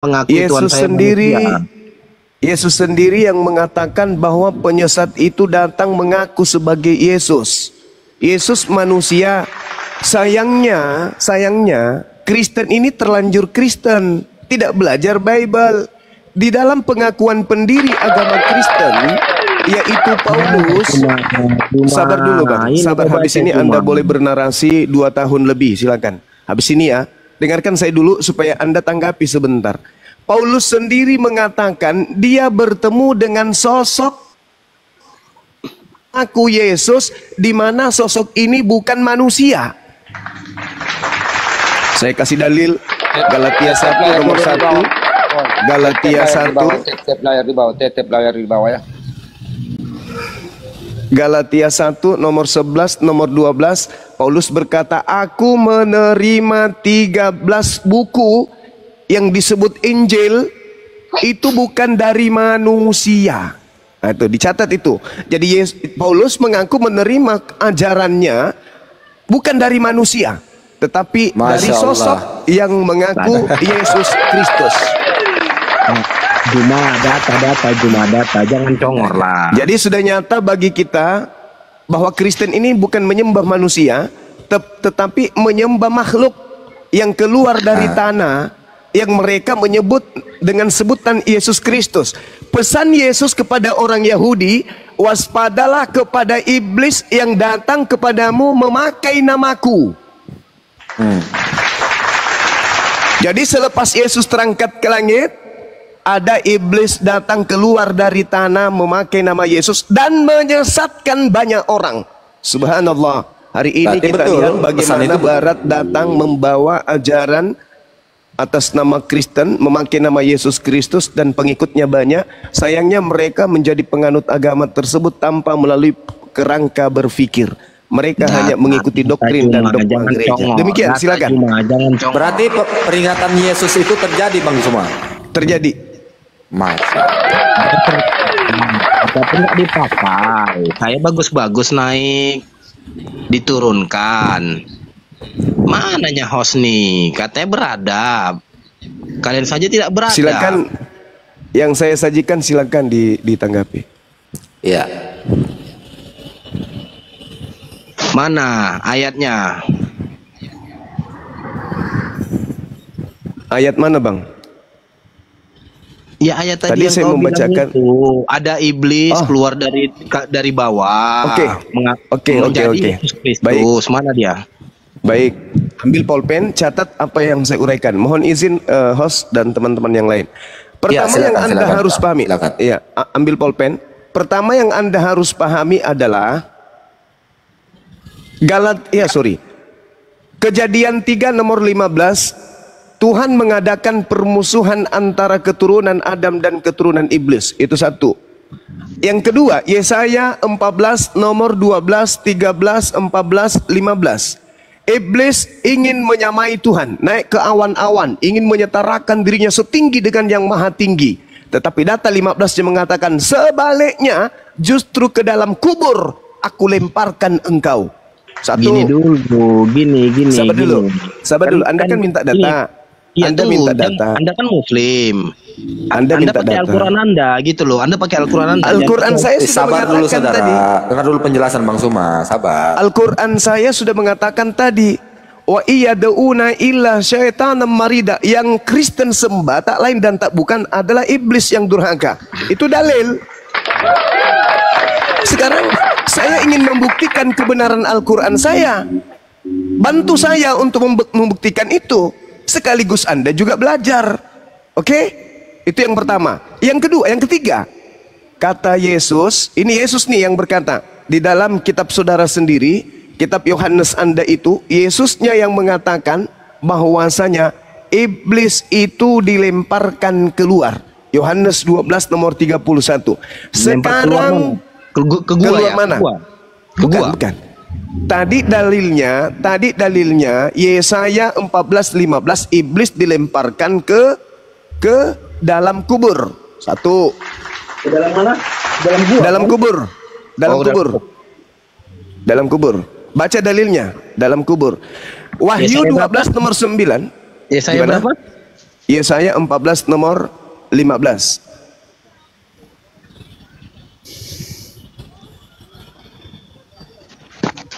mengakui Tuhan Yesus saya sendiri manusia. Yesus sendiri yang mengatakan bahwa penyesat itu datang mengaku sebagai Yesus. Yesus manusia. Sayangnya Kristen ini terlanjur Kristen, tidak belajar Bible. Di dalam pengakuan pendiri agama Kristen, yaitu Paulus. Sabar dulu Bang, sabar. Habis ini Anda boleh bernarasi 2 tahun lebih, silakan. Habis ini ya, dengarkan saya dulu supaya Anda tanggapi sebentar. Paulus sendiri mengatakan dia bertemu dengan sosok aku Yesus, di mana sosok ini bukan manusia. Saya kasih dalil Galatia 1 nomor 1. Galatia 1. Tetep layar di bawah ya. Galatia 1 nomor 11 nomor 12, Paulus berkata, aku menerima 13 buku yang disebut Injil, itu bukan dari manusia. Nah, itu dicatat itu. Jadi Paulus mengaku menerima ajarannya bukan dari manusia, tetapi dari sosok yang mengaku Yesus Kristus. Cuma data, jangan congor lah. Jadi sudah nyata bagi kita bahwa Kristen ini bukan menyembah manusia, tetapi menyembah makhluk yang keluar dari tanah, yang mereka menyebut dengan sebutan Yesus Kristus. Pesan Yesus kepada orang Yahudi, waspadalah kepada iblis yang datang kepadamu memakai namaku. Jadi selepas Yesus terangkat ke langit, ada iblis datang keluar dari tanah memakai nama Yesus dan menyesatkan banyak orang. Subhanallah. Hari ini kita lihat bagaimana Barat datang membawa ajaran atas nama Kristen, memakai nama Yesus Kristus dan pengikutnya banyak. Sayangnya mereka menjadi penganut agama tersebut tanpa melalui kerangka berpikir. Mereka hanya mengikuti doktrin dan dogma gereja. Demikian, silakan. Berarti peringatan Yesus itu terjadi Bang Suma? Terjadi. Masa. Tapi nggak dipakai. Saya bagus-bagus naik, diturunkan. Mananya host nih? Katanya beradab. Kalian saja tidak beradab. Silakan, yang saya sajikan silakan ditanggapi. Iya. Mana ayatnya? Ayat mana Bang? Ya ayat tadi yang saya membacakan itu. Ada iblis keluar dari bawah. Oke. Baik. Mana dia? Baik, ambil pulpen, catat apa yang saya uraikan. Mohon izin host dan teman-teman yang lain. Pertama yang Anda harus pahami, ya, ambil pulpen. Pertama yang Anda harus pahami adalah Kejadian 3 nomor 15. Tuhan mengadakan permusuhan antara keturunan Adam dan keturunan iblis. Itu satu. Yang kedua, Yesaya 14 nomor 12, 13, 14, 15. Iblis ingin menyamai Tuhan, naik ke awan-awan, ingin menyetarakan dirinya setinggi dengan yang maha tinggi. Tetapi data 15 yang mengatakan sebaliknya, justru ke dalam kubur aku lemparkan engkau. Satu. Gini. Sabar dulu. Anda kan minta data. Anda minta data. Anda kan Muslim. Anda minta pakai data. Al-Quran Anda gitu loh. Anda pakai Al-Quran Anda. Al-Quran saya sudah sabar dulu mengatakan saudara. tadi. Dengar dulu penjelasan Bang Suma. Sabar. Al-Quran saya sudah mengatakan tadi. Wa iyad'una illa syaitanan marida. Yang Kristen sembah tak lain dan tak bukan adalah iblis yang durhaka. Itu dalil. Sekarang saya ingin membuktikan kebenaran Al-Quran saya. Bantu saya untuk membuktikan itu. Sekaligus Anda juga belajar. Oke? Itu yang pertama. Yang kedua, yang ketiga. Kata Yesus, ini Yesus nih yang berkata. Di dalam kitab saudara sendiri, kitab Yohanes Anda itu, Yesusnya yang mengatakan bahwasanya iblis itu dilemparkan keluar. Yohanes 12 nomor 31. Sekarang keluar mana? Bukan. Tadi dalilnya Yesaya 14:15, iblis dilemparkan ke dalam kubur. Satu. Ke dalam mana? Dalam gua. Dalam kubur. Baca dalilnya, dalam kubur. Wahyu 12 nomor 9. Yesaya berapa? Yesaya 14 nomor 15.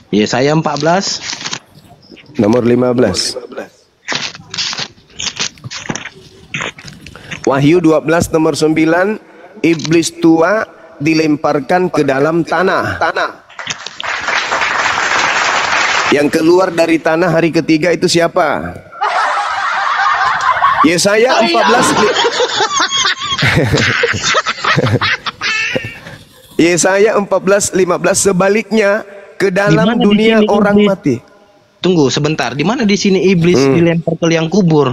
Yesaya 14 nomor 15. Wahyu 12 nomor 9, iblis tua dilemparkan ke dalam tanah. Yang keluar dari tanah hari ketiga itu siapa? Yesaya 14 Yesaya 14:15, sebaliknya ke dalam dunia orang mati. Tunggu sebentar, di mana di sini iblis dilempar ke liang kubur?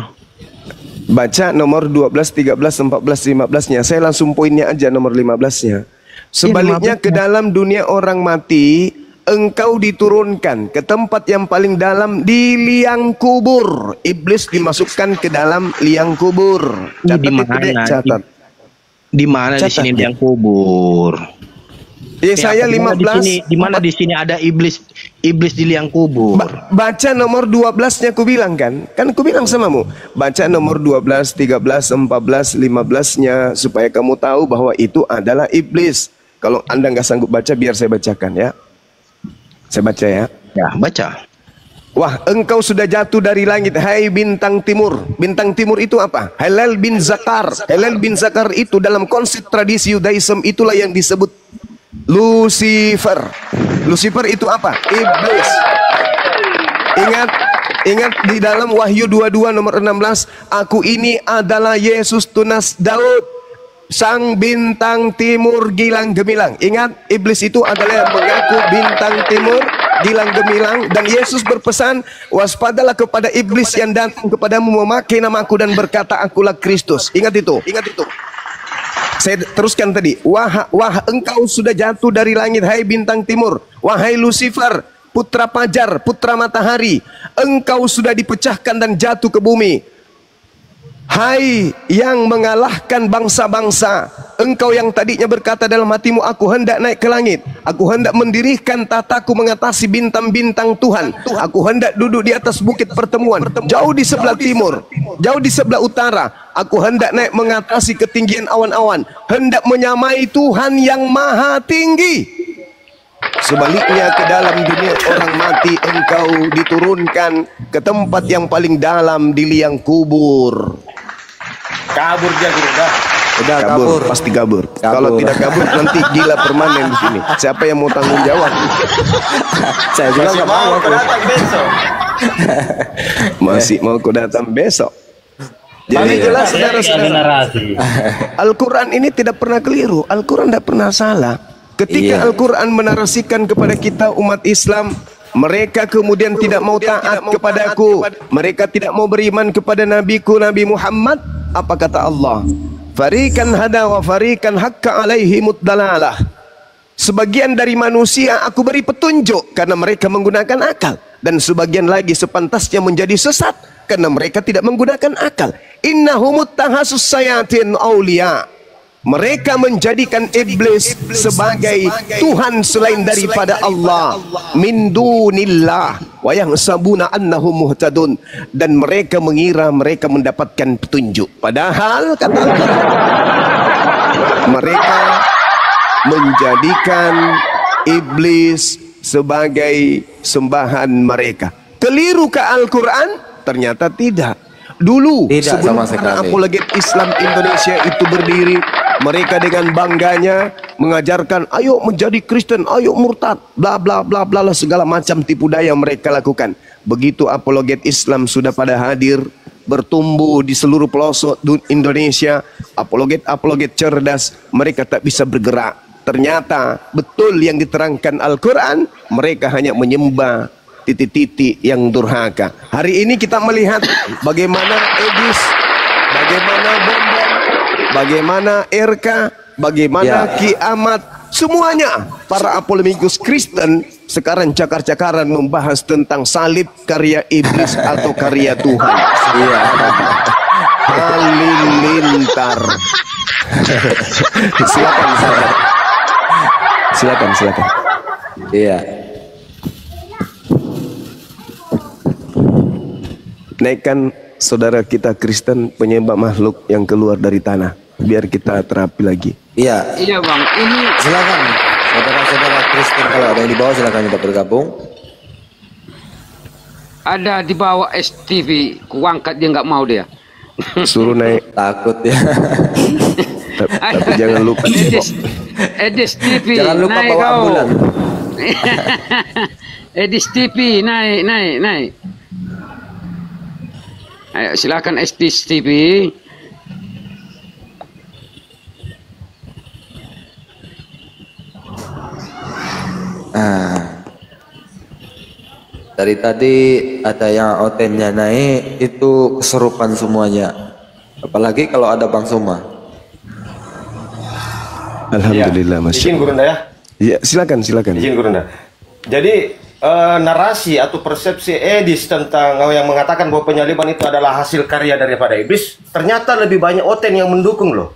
Baca nomor 12, 13, 14, 15-nya. Saya langsung poinnya aja nomor 15-nya. Sebaliknya ke dalam dunia orang mati, engkau diturunkan ke tempat yang paling dalam di liang kubur. Iblis dimasukkan ke dalam liang kubur. Catat Di itu mana? deh, catat. Di mana di sini liang kubur? Yesaya 15. Di mana di sini ada iblis di liang kubur? Baca nomor 12-nya ku bilang kan? Kan ku bilang samamu. Baca nomor 12, 13, 14, 15-nya supaya kamu tahu bahwa itu adalah iblis. Kalau Anda nggak sanggup baca, biar saya bacakan ya. Saya baca ya. Ya, baca. Wah, engkau sudah jatuh dari langit, hai bintang timur. Bintang timur itu apa? Halal bin Zakar. Halal bin Zakar itu dalam konsep tradisi Yudaism itulah yang disebut Lucifer. Lucifer itu apa? Iblis. Ingat di dalam Wahyu 22 nomor 16, aku ini adalah Yesus tunas Daud, sang bintang timur gilang gemilang. Ingat, iblis itu adalah yang mengaku bintang timur gilang gemilang, dan Yesus berpesan, waspadalah kepada iblis yang datang kepadamu memakai namaku dan berkata akulah Kristus. Ingat itu. Saya teruskan tadi. Wah engkau sudah jatuh dari langit, hai bintang timur. Wahai Lucifer, putra fajar, putra matahari, engkau sudah dipecahkan dan jatuh ke bumi. Hai yang mengalahkan bangsa-bangsa, engkau yang tadinya berkata dalam hatimu, aku hendak naik ke langit, aku hendak mendirikan tataku mengatasi bintang-bintang Tuhan, aku hendak duduk di atas bukit pertemuan, jauh di sebelah timur, jauh di sebelah utara, aku hendak naik mengatasi ketinggian awan-awan, hendak menyamai Tuhan yang maha tinggi. Sebaliknya ke dalam dunia orang mati, engkau diturunkan ke tempat yang paling dalam di liang kubur. Kabur dia udah. Udah kabur, pasti kabur. Kalau tidak kabur nanti gila permanen di sini. Siapa yang mau tanggung jawab? Saya juga nggak mau aku datang besok. Masih mau aku datang besok. Jadi jelas saudara-saudara, Al-Quran ini tidak pernah keliru. Al-Quran tidak pernah salah. Ketika Al-Quran menarasikan kepada kita umat Islam, mereka kemudian tidak mau taat kepadaku, mereka tidak mau beriman kepada nabiku Nabi Muhammad. Apa kata Allah? Farikan hada wa farikan hakka alaihimud dalalah. Sebagian dari manusia aku beri petunjuk karena mereka menggunakan akal, dan sebagian lagi sepantasnya menjadi sesat karena mereka tidak menggunakan akal. Innahumut tahasus sayatin awliya. Mereka menjadikan iblis sebagai Tuhan selain daripada Allah, min dunillah, wa yahsabuna annahum muhtadun, dan mereka mengira mereka mendapatkan petunjuk, padahal kata Allah, mereka menjadikan iblis sebagai sembahan mereka. Kelirukah Al-Quran? Ternyata tidak. Dulu tidak, sebelum para apologet Islam Indonesia itu berdiri, mereka dengan bangganya mengajarkan ayo menjadi Kristen, ayo murtad, bla bla bla bla, segala macam tipu daya mereka lakukan. Begitu apologet Islam sudah pada hadir, bertumbuh di seluruh pelosok Indonesia, apologet cerdas, mereka tak bisa bergerak. Ternyata betul yang diterangkan Al-Quran, mereka hanya menyembah titik-titik yang durhaka. Hari ini kita melihat bagaimana Edis, bagaimana Bonbon, bagaimana RK, bagaimana Kiamat, semuanya para apologikus Kristen sekarang cakar-cakaran membahas tentang salib karya iblis atau karya Tuhan. Iya. Halilintar. Silakan. Iya. Naikkan saudara kita Kristen penyembah makhluk yang keluar dari tanah. Biar kita terapi lagi. Iya. Iya bang, ini Silakan saudara-saudara Kristen, kalau ada yang di bawah silakan minta bergabung. ada di bawah STV, kuangkat dia nggak mau dia. Suruh naik. Takut ya. Tapi jangan lupa. Edis TV, Jangan lupa naik bawa kau. ambulan. Edis TV, naik. Ayo silakan Edis TV. Nah, dari tadi ada yang otennya naik, itu keserupan semuanya. Apalagi kalau ada Bang Suma. Alhamdulillah, Masya Izin Allah. Gurunda ya. Ya, silakan. Izin Gurunda. Jadi narasi atau persepsi Edis tentang yang mengatakan bahwa penyaliban itu adalah hasil karya daripada iblis, ternyata lebih banyak Oten yang mendukung loh.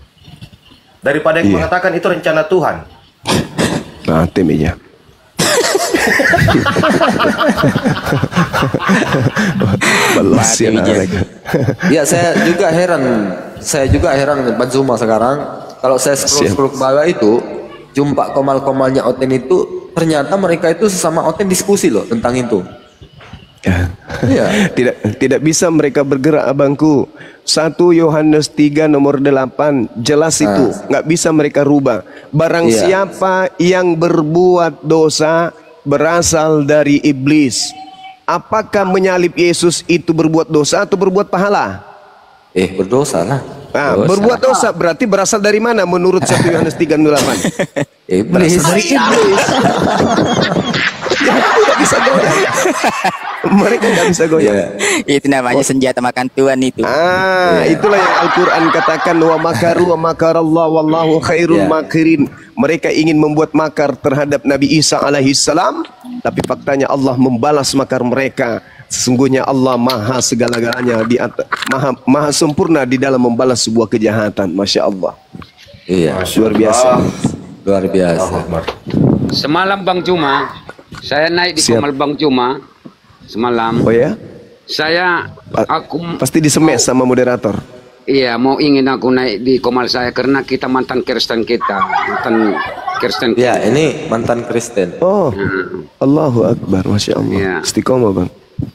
Daripada yang Iya. mengatakan itu rencana Tuhan. Nah, tim aja. Balas ya lagi. Ya, saya juga heran Bang Suma sekarang. Kalau saya scroll ke bawah itu, jumpa komal-komalnya Oten itu, ternyata mereka itu sesama Oten diskusi loh tentang itu. Ya. Iya. Tidak bisa mereka bergerak, abangku. 1 Yohanes 3 nomor 8 jelas itu, nggak bisa mereka rubah. Barang Iya. siapa yang berbuat dosa berasal dari iblis. Apakah menyalib Yesus itu berbuat dosa atau berbuat pahala? Berdosa lah. Nah, berbuat dosa berarti berasal dari mana menurut 1 Yohanes 3:8? Iblis. Berasal dari iblis. Tidak bisa goyang. Mereka tidak bisa goyang. Itu namanya senjata makan Tuhan itu. Itulah yang Al-Quran katakan, wa makaru wa makarallah wallahu khairul makirin. Mereka ingin membuat makar terhadap Nabi Isa alaihissalam, tapi faktanya Allah membalas makar mereka. Sesungguhnya Allah maha segala-galanya, maha sempurna di dalam membalas sebuah kejahatan. Masya Allah. Iya. Luar biasa. Luar biasa. Semalam Bang Cuma, saya naik di Komal Bang Cuma. Semalam. Oh ya? Aku Pasti disemes sama moderator. Iya, ingin aku naik di Komal saya karena kita mantan Kristen kita. Ya, ini mantan Kristen. Oh, Allahu Akbar, Masya Allah. Iya. Istiqomah, Bang.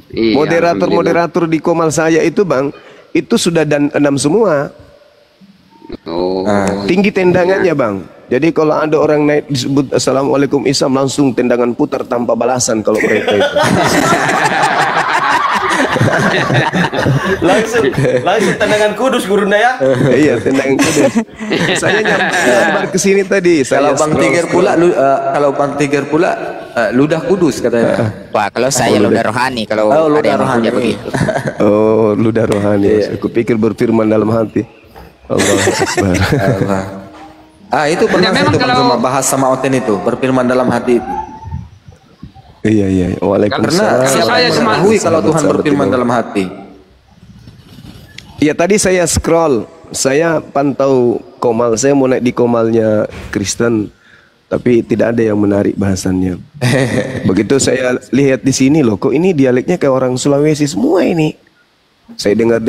Iya, Moderator-moderator di Komal saya itu, Bang, itu sudah dan 6 semua. Oh. Tinggi tendangannya, Bang. Jadi kalau ada orang naik disebut Assalamualaikum Isam, langsung tendangan putar tanpa balasan kalau mereka itu. langsung tendangan kudus Gurunda ya. Iya, tendangan kudus. Saya nyambar ke sini tadi. Kalau Bang Tiger pula, kalau Bang Tiger pula ludah kudus katanya. Wah, kalau saya ludah rohani, kalau ada ludah yang rohani punya begitu. Oh, ludah rohani. Aku pikir berfirman dalam hati. Allahu Akbar. Itu pernah memang itu Bang kalau- Suma bahas sama Oten itu, berfirman dalam hati itu. Iya. Karena Waalaikumsalam. siapa saya yang cuma- mengetahui kalau Tuhan Sahabat berfirman di bawah. dalam hati? Ya tadi saya scroll, saya pantau Komal, saya mau naik di Komalnya Kristen, tapi tidak ada yang menarik bahasannya. Begitu saya lihat di sini loh, kok ini dialeknya kayak orang Sulawesi semua ini. Saya dengar,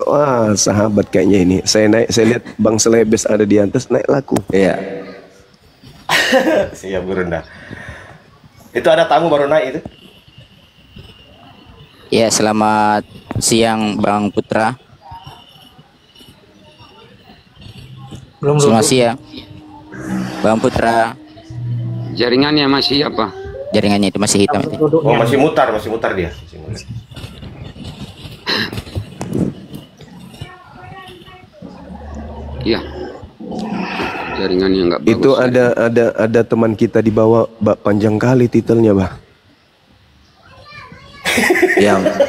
wah sahabat kayaknya ini. Saya naik, saya lihat Bang Selebes ada di atas, naik laku. Iya. Siap Gurunda. Itu ada tamu baru naik itu. Ya, selamat siang Bang Putra. Selamat siang Bang Putra. Jaringannya masih apa? Jaringannya itu masih hitam itu. Oh, masih mutar dia. Masih mutar. Iya. Jaringannya nggak bagus. Itu ada teman kita di bawah, panjang kali titelnya, Bah.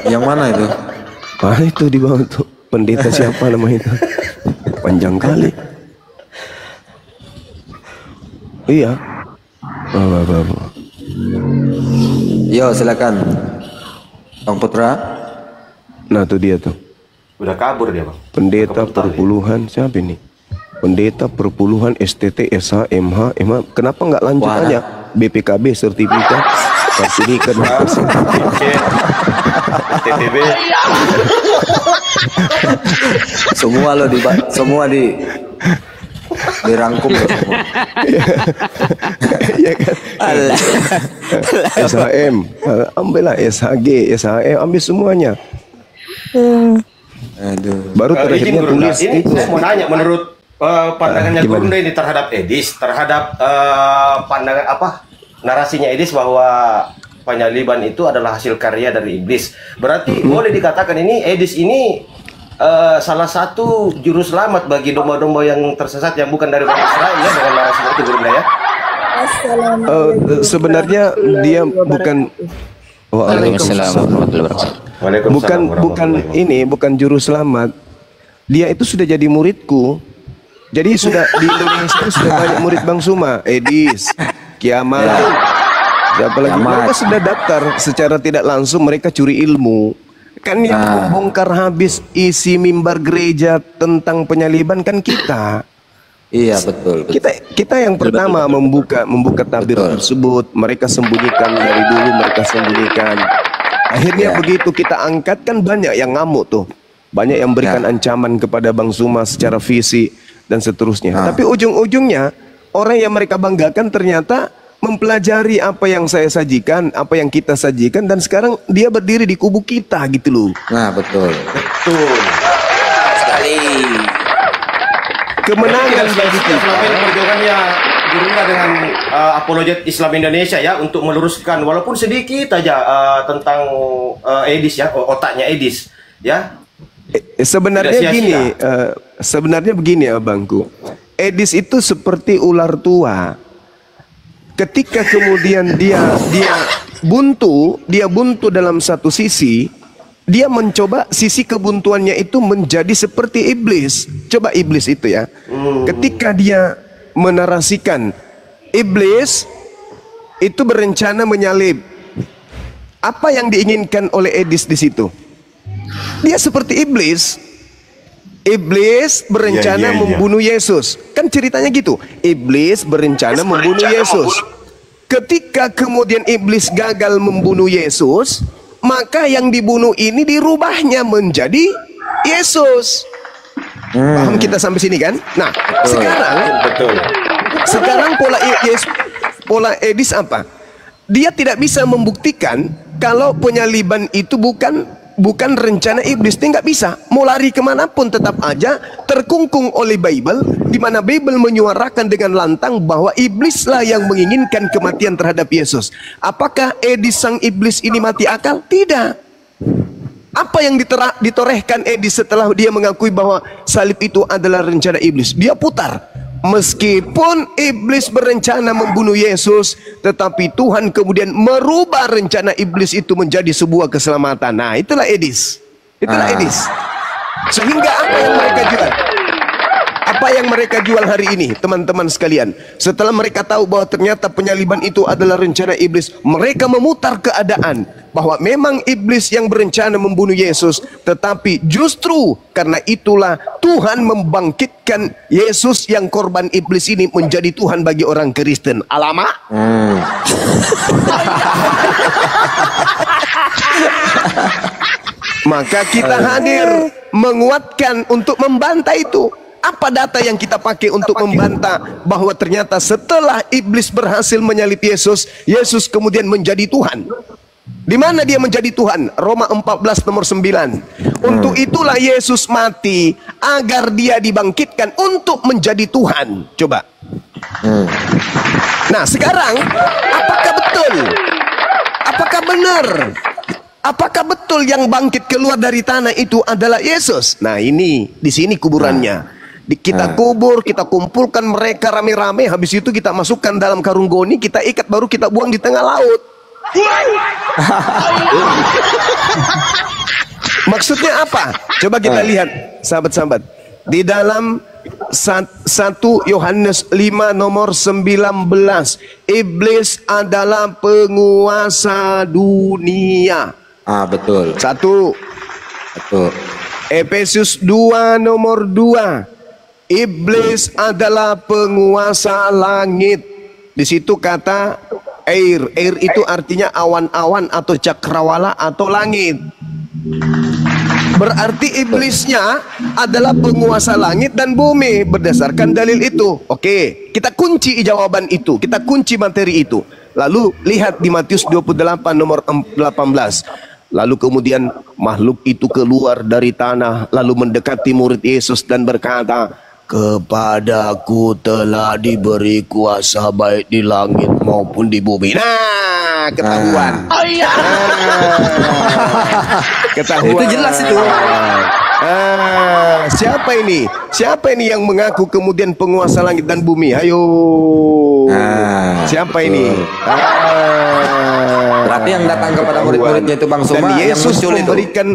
Yang mana itu? Itu di bawah tuh. Pendeta siapa nama itu? Panjang kali. Iya. Bah. Yo, silakan. Bang Putra. Nah, tuh dia tuh. Udah kabur dia, Bang. Pendeta Keputar dia. perpuluhan siapa ini? Pendeta perpuluhan STT SH MH MH. Kenapa nggak lanjut Wah, aja? BPKB sertifikat kartu nikah. TTB. semua dirangkum loh semua. Ya kan? SHM, ambillah SHG, SHM, ambil semuanya. Aduh. Baru Izin terakhirnya Gurunda, tulis ini itu. saya mau nanya menurut pandangannya Gimana? Gurunda ini terhadap Edis, terhadap pandangan apa narasinya Edis bahwa penyaliban itu adalah hasil karya dari iblis. Berarti boleh dikatakan ini Edis ini salah satu juru selamat bagi domba-domba yang tersesat yang bukan dari bani Israel ya, dengan narasinya itu Gurunda ya. Sebenarnya dia bukan. Waalaikumsalam warahmatullahi wabarakatuh. Waalaikumsalam Bukan warahmatullahi ini, bukan juru selamat. Dia itu sudah jadi muridku. Jadi sudah di Indonesia itu sudah banyak murid Bang Suma, Edis, Kiamat. Siapa lagi? Kiamat. Mereka sudah daftar secara tidak langsung, mereka curi ilmu. Kan yang membongkar habis isi mimbar gereja tentang penyaliban kan kita. Iya betul. Kita yang pertama membuka tabir tersebut. Mereka sembunyikan dari dulu, mereka sembunyikan. Akhirnya begitu kita angkat kan banyak yang ngamuk tuh. Banyak yang berikan ancaman kepada Bang Suma secara fisik dan seterusnya. Tapi ujung-ujungnya orang yang mereka banggakan ternyata mempelajari apa yang saya sajikan, apa yang kita sajikan, dan sekarang dia berdiri di kubu kita gitu loh. Nah betul. Betul. Sekali. Kemenangan bagi kita. Selama ini perjuangannya Gurunda dengan apologet Islam Indonesia ya untuk meluruskan walaupun sedikit aja tentang Edis ya, otaknya Edis ya. Sebenarnya Tidak sia-sia. gini, sebenarnya begini abangku. Edis itu seperti ular tua. Ketika kemudian dia buntu dalam satu sisi, dia mencoba sisi kebuntuannya itu menjadi seperti iblis. Coba iblis itu ya. Ketika dia menarasikan iblis itu berencana menyalib. Apa yang diinginkan oleh Edis di situ? Dia seperti iblis. Iblis berencana membunuh Yesus. Kan ceritanya gitu. Iblis berencana membunuh Yesus. Ketika kemudian iblis gagal membunuh Yesus, maka yang dibunuh ini dirubahnya menjadi Yesus. Paham kita sampai sini kan? Nah, sekarang pola Edis apa? Dia tidak bisa membuktikan kalau penyaliban itu bukan rencana iblis. Dia nggak bisa. Mau lari kemanapun tetap aja terkungkung oleh Bible, di mana Bible menyuarakan dengan lantang bahwa iblislah yang menginginkan kematian terhadap Yesus. Apakah Edis sang iblis ini mati akal? Tidak. Apa yang ditorehkan Edis setelah dia mengakui bahwa salib itu adalah rencana iblis? Dia putar. Meskipun iblis berencana membunuh Yesus, tetapi Tuhan kemudian merubah rencana iblis itu menjadi sebuah keselamatan. Nah, itulah Edis. Itulah Edis. Sehingga apa yang mereka jual? Apa yang mereka jual hari ini, teman-teman sekalian? Setelah mereka tahu bahwa ternyata penyaliban itu adalah rencana iblis, mereka memutar keadaan bahwa memang iblis yang berencana membunuh Yesus, tetapi justru karena itulah Tuhan membangkitkan Yesus yang korban iblis ini menjadi Tuhan bagi orang Kristen. Alamak. Maka kita hadir menguatkan untuk membantah itu. Apa data yang kita pakai untuk membantah bahwa ternyata setelah iblis berhasil menyalib Yesus, Yesus kemudian menjadi Tuhan? Di mana dia menjadi Tuhan? Roma 14 nomor 9. Untuk itulah Yesus mati agar dia dibangkitkan untuk menjadi Tuhan. Coba. Nah, sekarang apakah betul? Apakah benar? Apakah betul yang bangkit keluar dari tanah itu adalah Yesus? Nah, ini di sini kuburannya. Kita kubur, kita kumpulkan mereka rame-rame, habis itu kita masukkan dalam karung goni, kita ikat, baru kita buang di tengah laut. Maksudnya apa? Coba kita lihat, sahabat-sahabat. Di dalam 1 Yohanes 5 nomor 19, iblis adalah penguasa dunia. Betul. Betul. Efesus 2 nomor 2. Iblis adalah penguasa langit. Di situ kata air. Air itu artinya awan-awan atau cakrawala atau langit. Berarti iblisnya adalah penguasa langit dan bumi berdasarkan dalil itu. Oke, kita kunci jawaban itu, kita kunci materi itu. Lalu lihat di Matius 28 nomor 18. Lalu kemudian makhluk itu keluar dari tanah lalu mendekati murid Yesus dan berkata, "Kepadaku telah diberi kuasa baik di langit maupun di bumi." Nah, ketahuan. Ketahuan. Itu jelas itu. Siapa ini? Siapa ini yang mengaku kemudian penguasa langit dan bumi? Ayo. Siapa ini? Berarti yang datang kepada murid-muridnya itu Bang Zuma dan yang Yesus muncul memberikan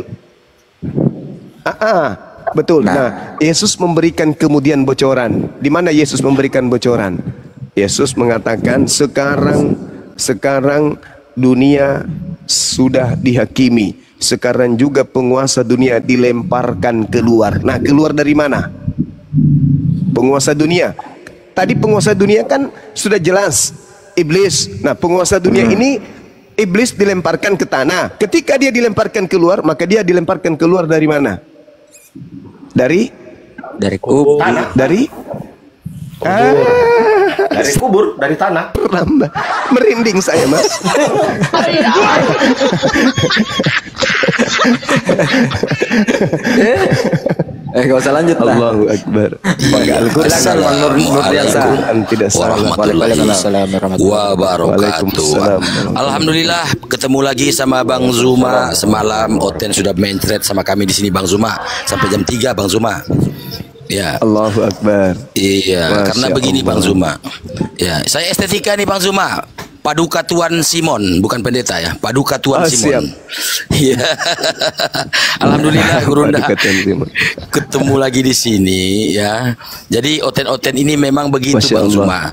betul. Nah, Yesus memberikan kemudian bocoran. Di mana Yesus memberikan bocoran? Yesus mengatakan sekarang dunia sudah dihakimi. Sekarang juga penguasa dunia dilemparkan keluar. Nah, keluar dari mana? Penguasa dunia. Tadi penguasa dunia kan sudah jelas, iblis. Nah, penguasa dunia ini iblis dilemparkan ke tanah. Ketika dia dilemparkan keluar, maka dia dilemparkan keluar dari mana? Dari kubur. dari Dari kubur, dari tanah. merinding saya, Mas. Gak usah lanjut lah. Allahu Akbar. Pakai Al-Quran. Al-Quran tidak salah. Warahmatullahi wabarakatuh. Alhamdulillah ketemu lagi sama Bang Zuma. Semalam Oten sudah main thread sama kami di sini Bang Zuma sampai jam 3 Bang Zuma. Ya. Allahu Akbar. Iya, Masya karena begini Allah. Bang Zuma. Ya, saya estetika nih Bang Zuma. Paduka Tuan Simon, bukan pendeta ya. Paduka Tuan Simon. Iya. Alhamdulillah Gurunda. Ketemu lagi di sini ya. Jadi oten-oten ini memang begitu Bang Zuma.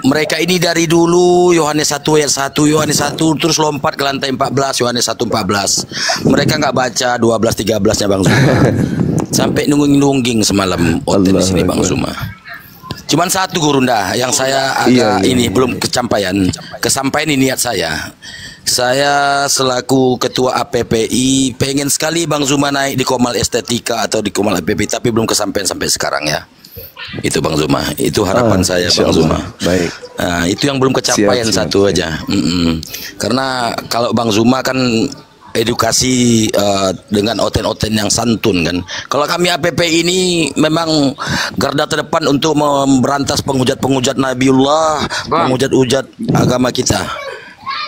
Mereka ini dari dulu Yohanes 1 ayat 1, Yohanes 1 terus lompat ke lantai 14, Yohanes 1:14. Mereka nggak baca 12-13-nya Bang Zuma. Sampai nungging-nungging semalam oten di sini Bang Zuma. Cuman satu Gurunda yang saya agak ini belum kesampaian ini niat saya. Saya selaku ketua APPI pengen sekali Bang Zuma naik di Komal Estetika atau di Komal APPI tapi belum kesampaian sampai sekarang ya. Itu Bang Zuma, itu harapan saya Bang Zuma. Baik. Nah, itu yang belum kecapaian satu aja. Karena kalau Bang Zuma kan edukasi dengan oten-oten yang santun kan. Kalau kami APP ini memang garda terdepan untuk memberantas penghujat-penghujat Nabiullah, penghujat-hujat agama kita.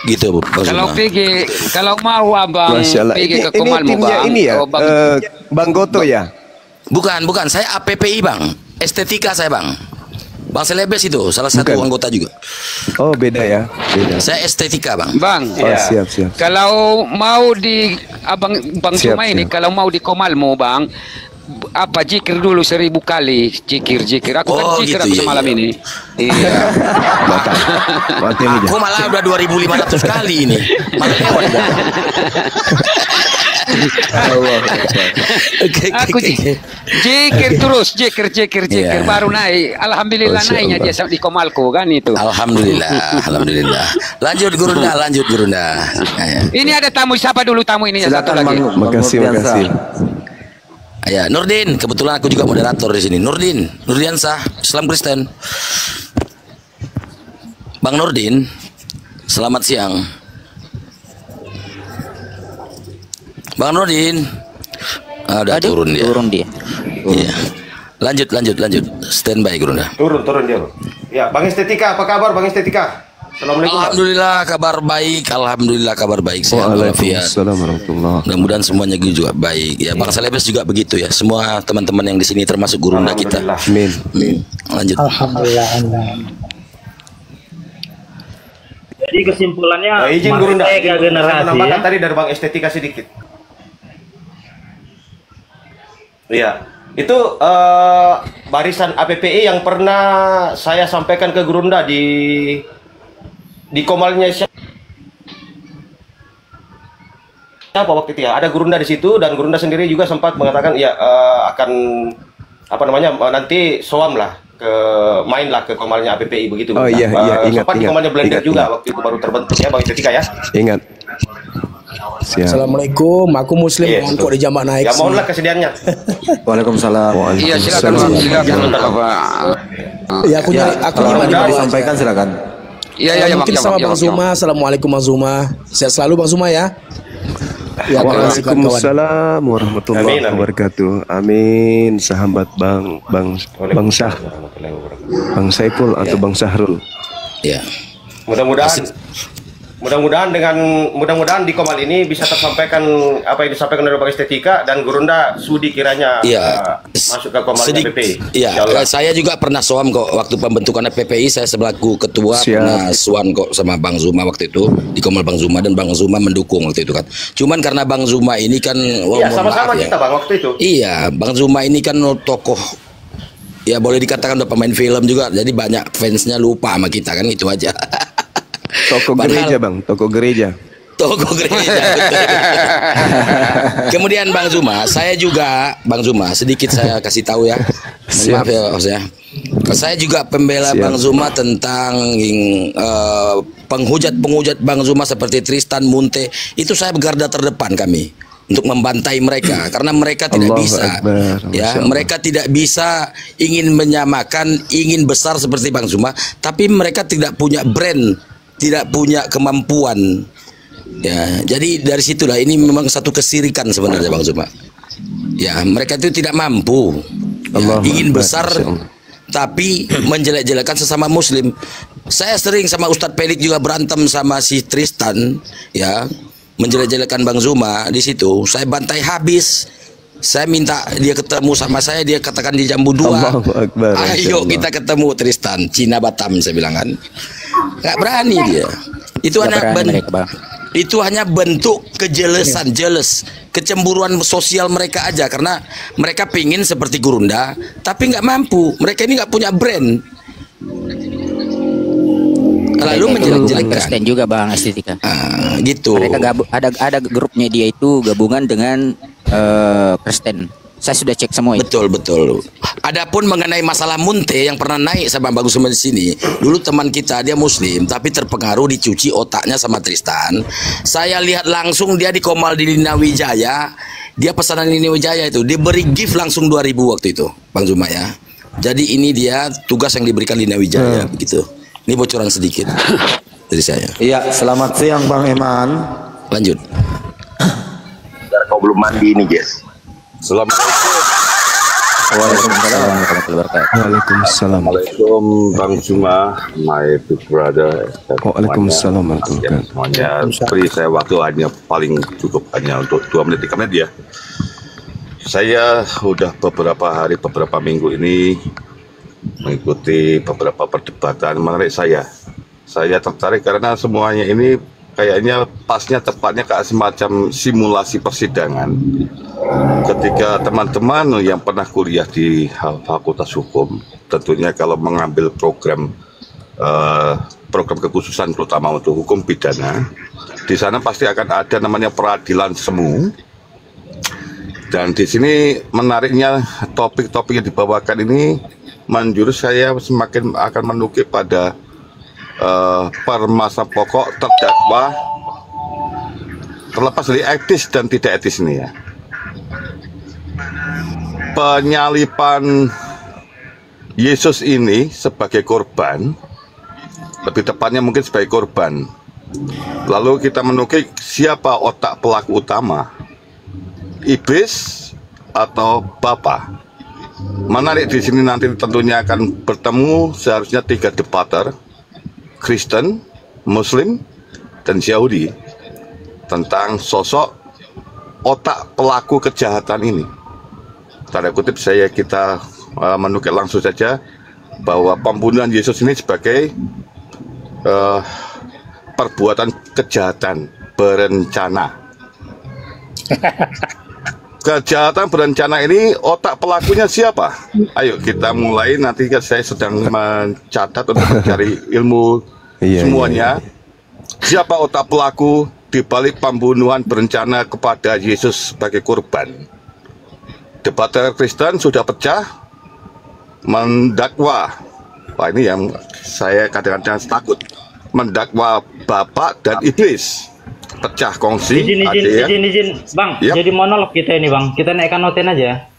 Gitu Bang Kalau Zuma. pergi, kalau mau abang pergi ke Komalmu bang. Ini ya, Bang Goto ya. Bukan, saya APPI Bang. Estetika saya Bang. Bang Selebes itu salah satu anggota juga. Oh beda ya, beda. Saya estetika Bang. Bang, siap. kalau mau di Bang Zuma ini, kalau mau di Komalmu Bang, apa zikir dulu 1000 kali zikir. Aku kan zikir gitu, aku semalam ini. Iya. Aku malah udah 2.500 kali ini. Malah lewat. Aku zikir terus, zikir baru naik. Alhamdulillah naiknya dia di Komalku kan itu. Alhamdulillah. Lanjut Gurunda. Ini ada tamu, siapa dulu tamu ini? Satu lagi. Makasih. Ya, Nurdin, kebetulan aku juga moderator di sini. Nurdiansah, Islam Kristen. Bang Nurdin, selamat siang. Bang Nurdin. Udah turun dia. Iya. Lanjut. Standby Gurunda. Turun dia. Ya, Bang Estetika, apa kabar Bang Estetika? Assalamualaikum. Alhamdulillah kabar baik. Sehat walafiat. Mudah-mudahan semuanya juga baik. Ya, Bang Selebes juga begitu ya. Semua teman-teman yang di sini termasuk Gurunda kita. Amin. Lanjut. Alhamdulillah. Jadi kesimpulannya izin Gurunda. Generasi Menambahkan ya. tadi dari Bang Estetika sedikit. Iya. Itu barisan APPI yang pernah saya sampaikan ke Gurunda di Komalnya siapa waktu itu ya, ada Gurunda di situ dan Gurunda sendiri juga sempat mengatakan ya akan nanti soam lah mainlah ke Komalnya APPI begitu. Oh iya, ingat. Sempat di Komalnya Blender juga waktu itu baru terbentuk ya Bang Estetika ya. Ingat. Assalamualaikum, aku muslim bang, kok di jambak naik. Ya mohonlah kesediaannya. Waalaikumsalam. Iya silakan Pak. Ya aku sampaikan silakan. Iya mungkin sama Bang Zuma. Assalamualaikum Bang Zuma. Sehat selalu Bang Zuma ya. Ya, Waalaikumsalam warahmatullahi wabarakatuh. Amin. Sahabat Bang Syah, Bang Saiful atau Bang Syahrul. Ya. Mudah-mudahan di Komal ini bisa tersampaikan apa yang disampaikan oleh Bang Estetika, dan Gurunda sudi kiranya masuk ke Komal PPI. Iya, saya juga pernah soam kok waktu pembentukan PPI, saya selaku ketua pernah soam kok sama Bang Zuma waktu itu di Komal Bang Zuma, dan Bang Zuma mendukung waktu itu kan. Cuman karena Bang Zuma ini kan sama-sama kita Bang waktu itu. Iya, Bang Zuma ini kan tokoh, ya boleh dikatakan udah pemain film juga, jadi banyak fansnya lupa sama kita kan, itu aja. Toko gereja Bang, toko gereja. Kemudian Bang Zuma, saya juga Bang Zuma sedikit saya kasih tahu ya. Maaf ya maksudnya. Saya juga pembela Bang Zuma tentang penghujat Bang Zuma seperti Tristan Munte. Itu saya bergarda terdepan kami untuk membantai mereka karena mereka tidak bisa mereka tidak bisa ingin menyamakan, ingin besar seperti Bang Zuma, tapi mereka tidak punya brand, tidak punya kemampuan. Ya, jadi dari situlah ini memang satu kesirikan sebenarnya Bang Zuma. Ya, mereka itu tidak mampu. Ingin besar tapi menjelek-jelekan sesama muslim. Saya sering sama Ustadz Pelik juga berantem sama si Tristan, ya, menjelek-jelekan Bang Zuma di situ. Saya bantai habis. Saya minta dia ketemu sama saya, dia katakan di Jambu 2. Ayo kita ketemu Tristan, Cina Batam, saya bilang kan. Nggak berani dia. Itu hanya bentuk kejelesan, kecemburuan sosial mereka aja, karena mereka pingin seperti Gurunda, tapi nggak mampu. Mereka ini nggak punya brand. Lalu menjelek-jelekan Kristen juga Bang Estetika. Gitu. Mereka ada grupnya dia itu gabungan dengan Kristen. Saya sudah cek semua itu. Betul. Adapun mengenai masalah Munte yang pernah naik sama Bagus di sini, dulu teman kita dia muslim tapi terpengaruh, dicuci otaknya sama Tristan. Saya lihat langsung dia di Komal di Lina Wijaya, dia pesanan Lina Wijaya itu diberi gift langsung 2000 waktu itu, Bang Zuma ya. Jadi ini dia tugas yang diberikan Lina Wijaya begitu. Ini bocoran sedikit dari saya. Iya, selamat siang Bang Eman. Lanjut. Kau belum mandi ini, Jess. Assalamualaikum. Waalaikumsalam. Waalaikumsalam Bang Zuma, my big brother. Waalaikumsalam. Semuanya. Beri saya waktu hanya untuk 2 menit 3 menit ya. Saya sudah beberapa minggu ini mengikuti beberapa perdebatan mengenai saya. Saya tertarik karena semuanya ini kayaknya tepatnya kayak semacam simulasi persidangan. Ketika teman-teman yang pernah kuliah di Fakultas Hukum, tentunya kalau mengambil program kekhususan terutama untuk hukum pidana, di sana pasti akan ada namanya peradilan semu. Dan di sini menariknya topik-topik yang dibawakan ini menjurus saya semakin akan menukik pada permasalahan pokok terdakwa, terlepas dari etis dan tidak etis ini ya. Penyalipan Yesus ini sebagai korban, lebih tepatnya mungkin sebagai korban. Lalu kita menukik siapa otak pelaku utama, iblis atau Bapa. Menarik di sini nanti tentunya akan bertemu seharusnya 3 debater, Kristen, Muslim, dan Yahudi, tentang sosok otak pelaku kejahatan ini. Tanda kutip kita menukik langsung saja bahwa pembunuhan Yesus ini sebagai perbuatan kejahatan berencana. Kejahatan berencana ini otak pelakunya siapa? Ayo kita mulai, nanti saya sedang mencatat untuk mencari ilmu semuanya. Siapa otak pelaku di balik pembunuhan berencana kepada Yesus sebagai korban? Debater Kristen sudah pecah, mendakwa. Wah, ini yang saya kadang-kadang takut. Mendakwa Bapak dan iblis. pecah kongsi. Izin, Bang. Yep. Jadi monolog kita ini, Bang. Kita naikkan noten aja.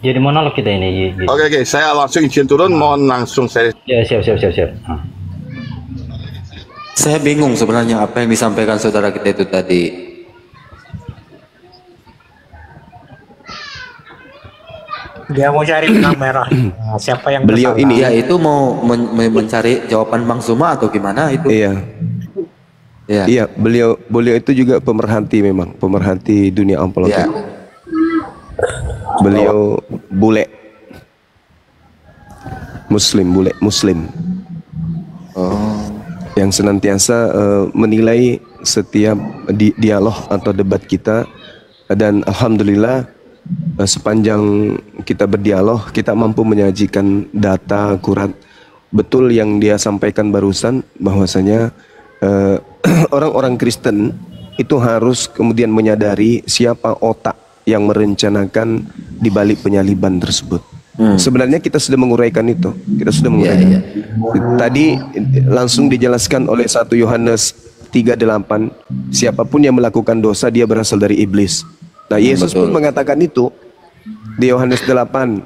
Jadi monolog kita ini. Oke, saya langsung izin turun, mohon langsung saya. Ya, siap. Saya bingung sebenarnya apa yang disampaikan saudara kita itu tadi. Dia mau cari benang merah. Nah, siapa yang beliau bersalah? ini Ya itu mau mencari jawaban Bang Zuma atau gimana itu? Iya, beliau itu juga pemerhati, memang pemerhati dunia apologetik. Beliau bule muslim yang senantiasa menilai setiap dialog atau debat kita, dan alhamdulillah sepanjang kita berdialog kita mampu menyajikan data akurat. Betul yang dia sampaikan barusan, bahwasanya orang-orang Kristen itu harus kemudian menyadari siapa otak yang merencanakan di balik penyaliban tersebut. Sebenarnya kita sudah menguraikan itu. Tadi langsung dijelaskan oleh 1 Yohanes 3:8, siapapun yang melakukan dosa dia berasal dari iblis. Nah, Yesus pun mengatakan itu di Yohanes 8,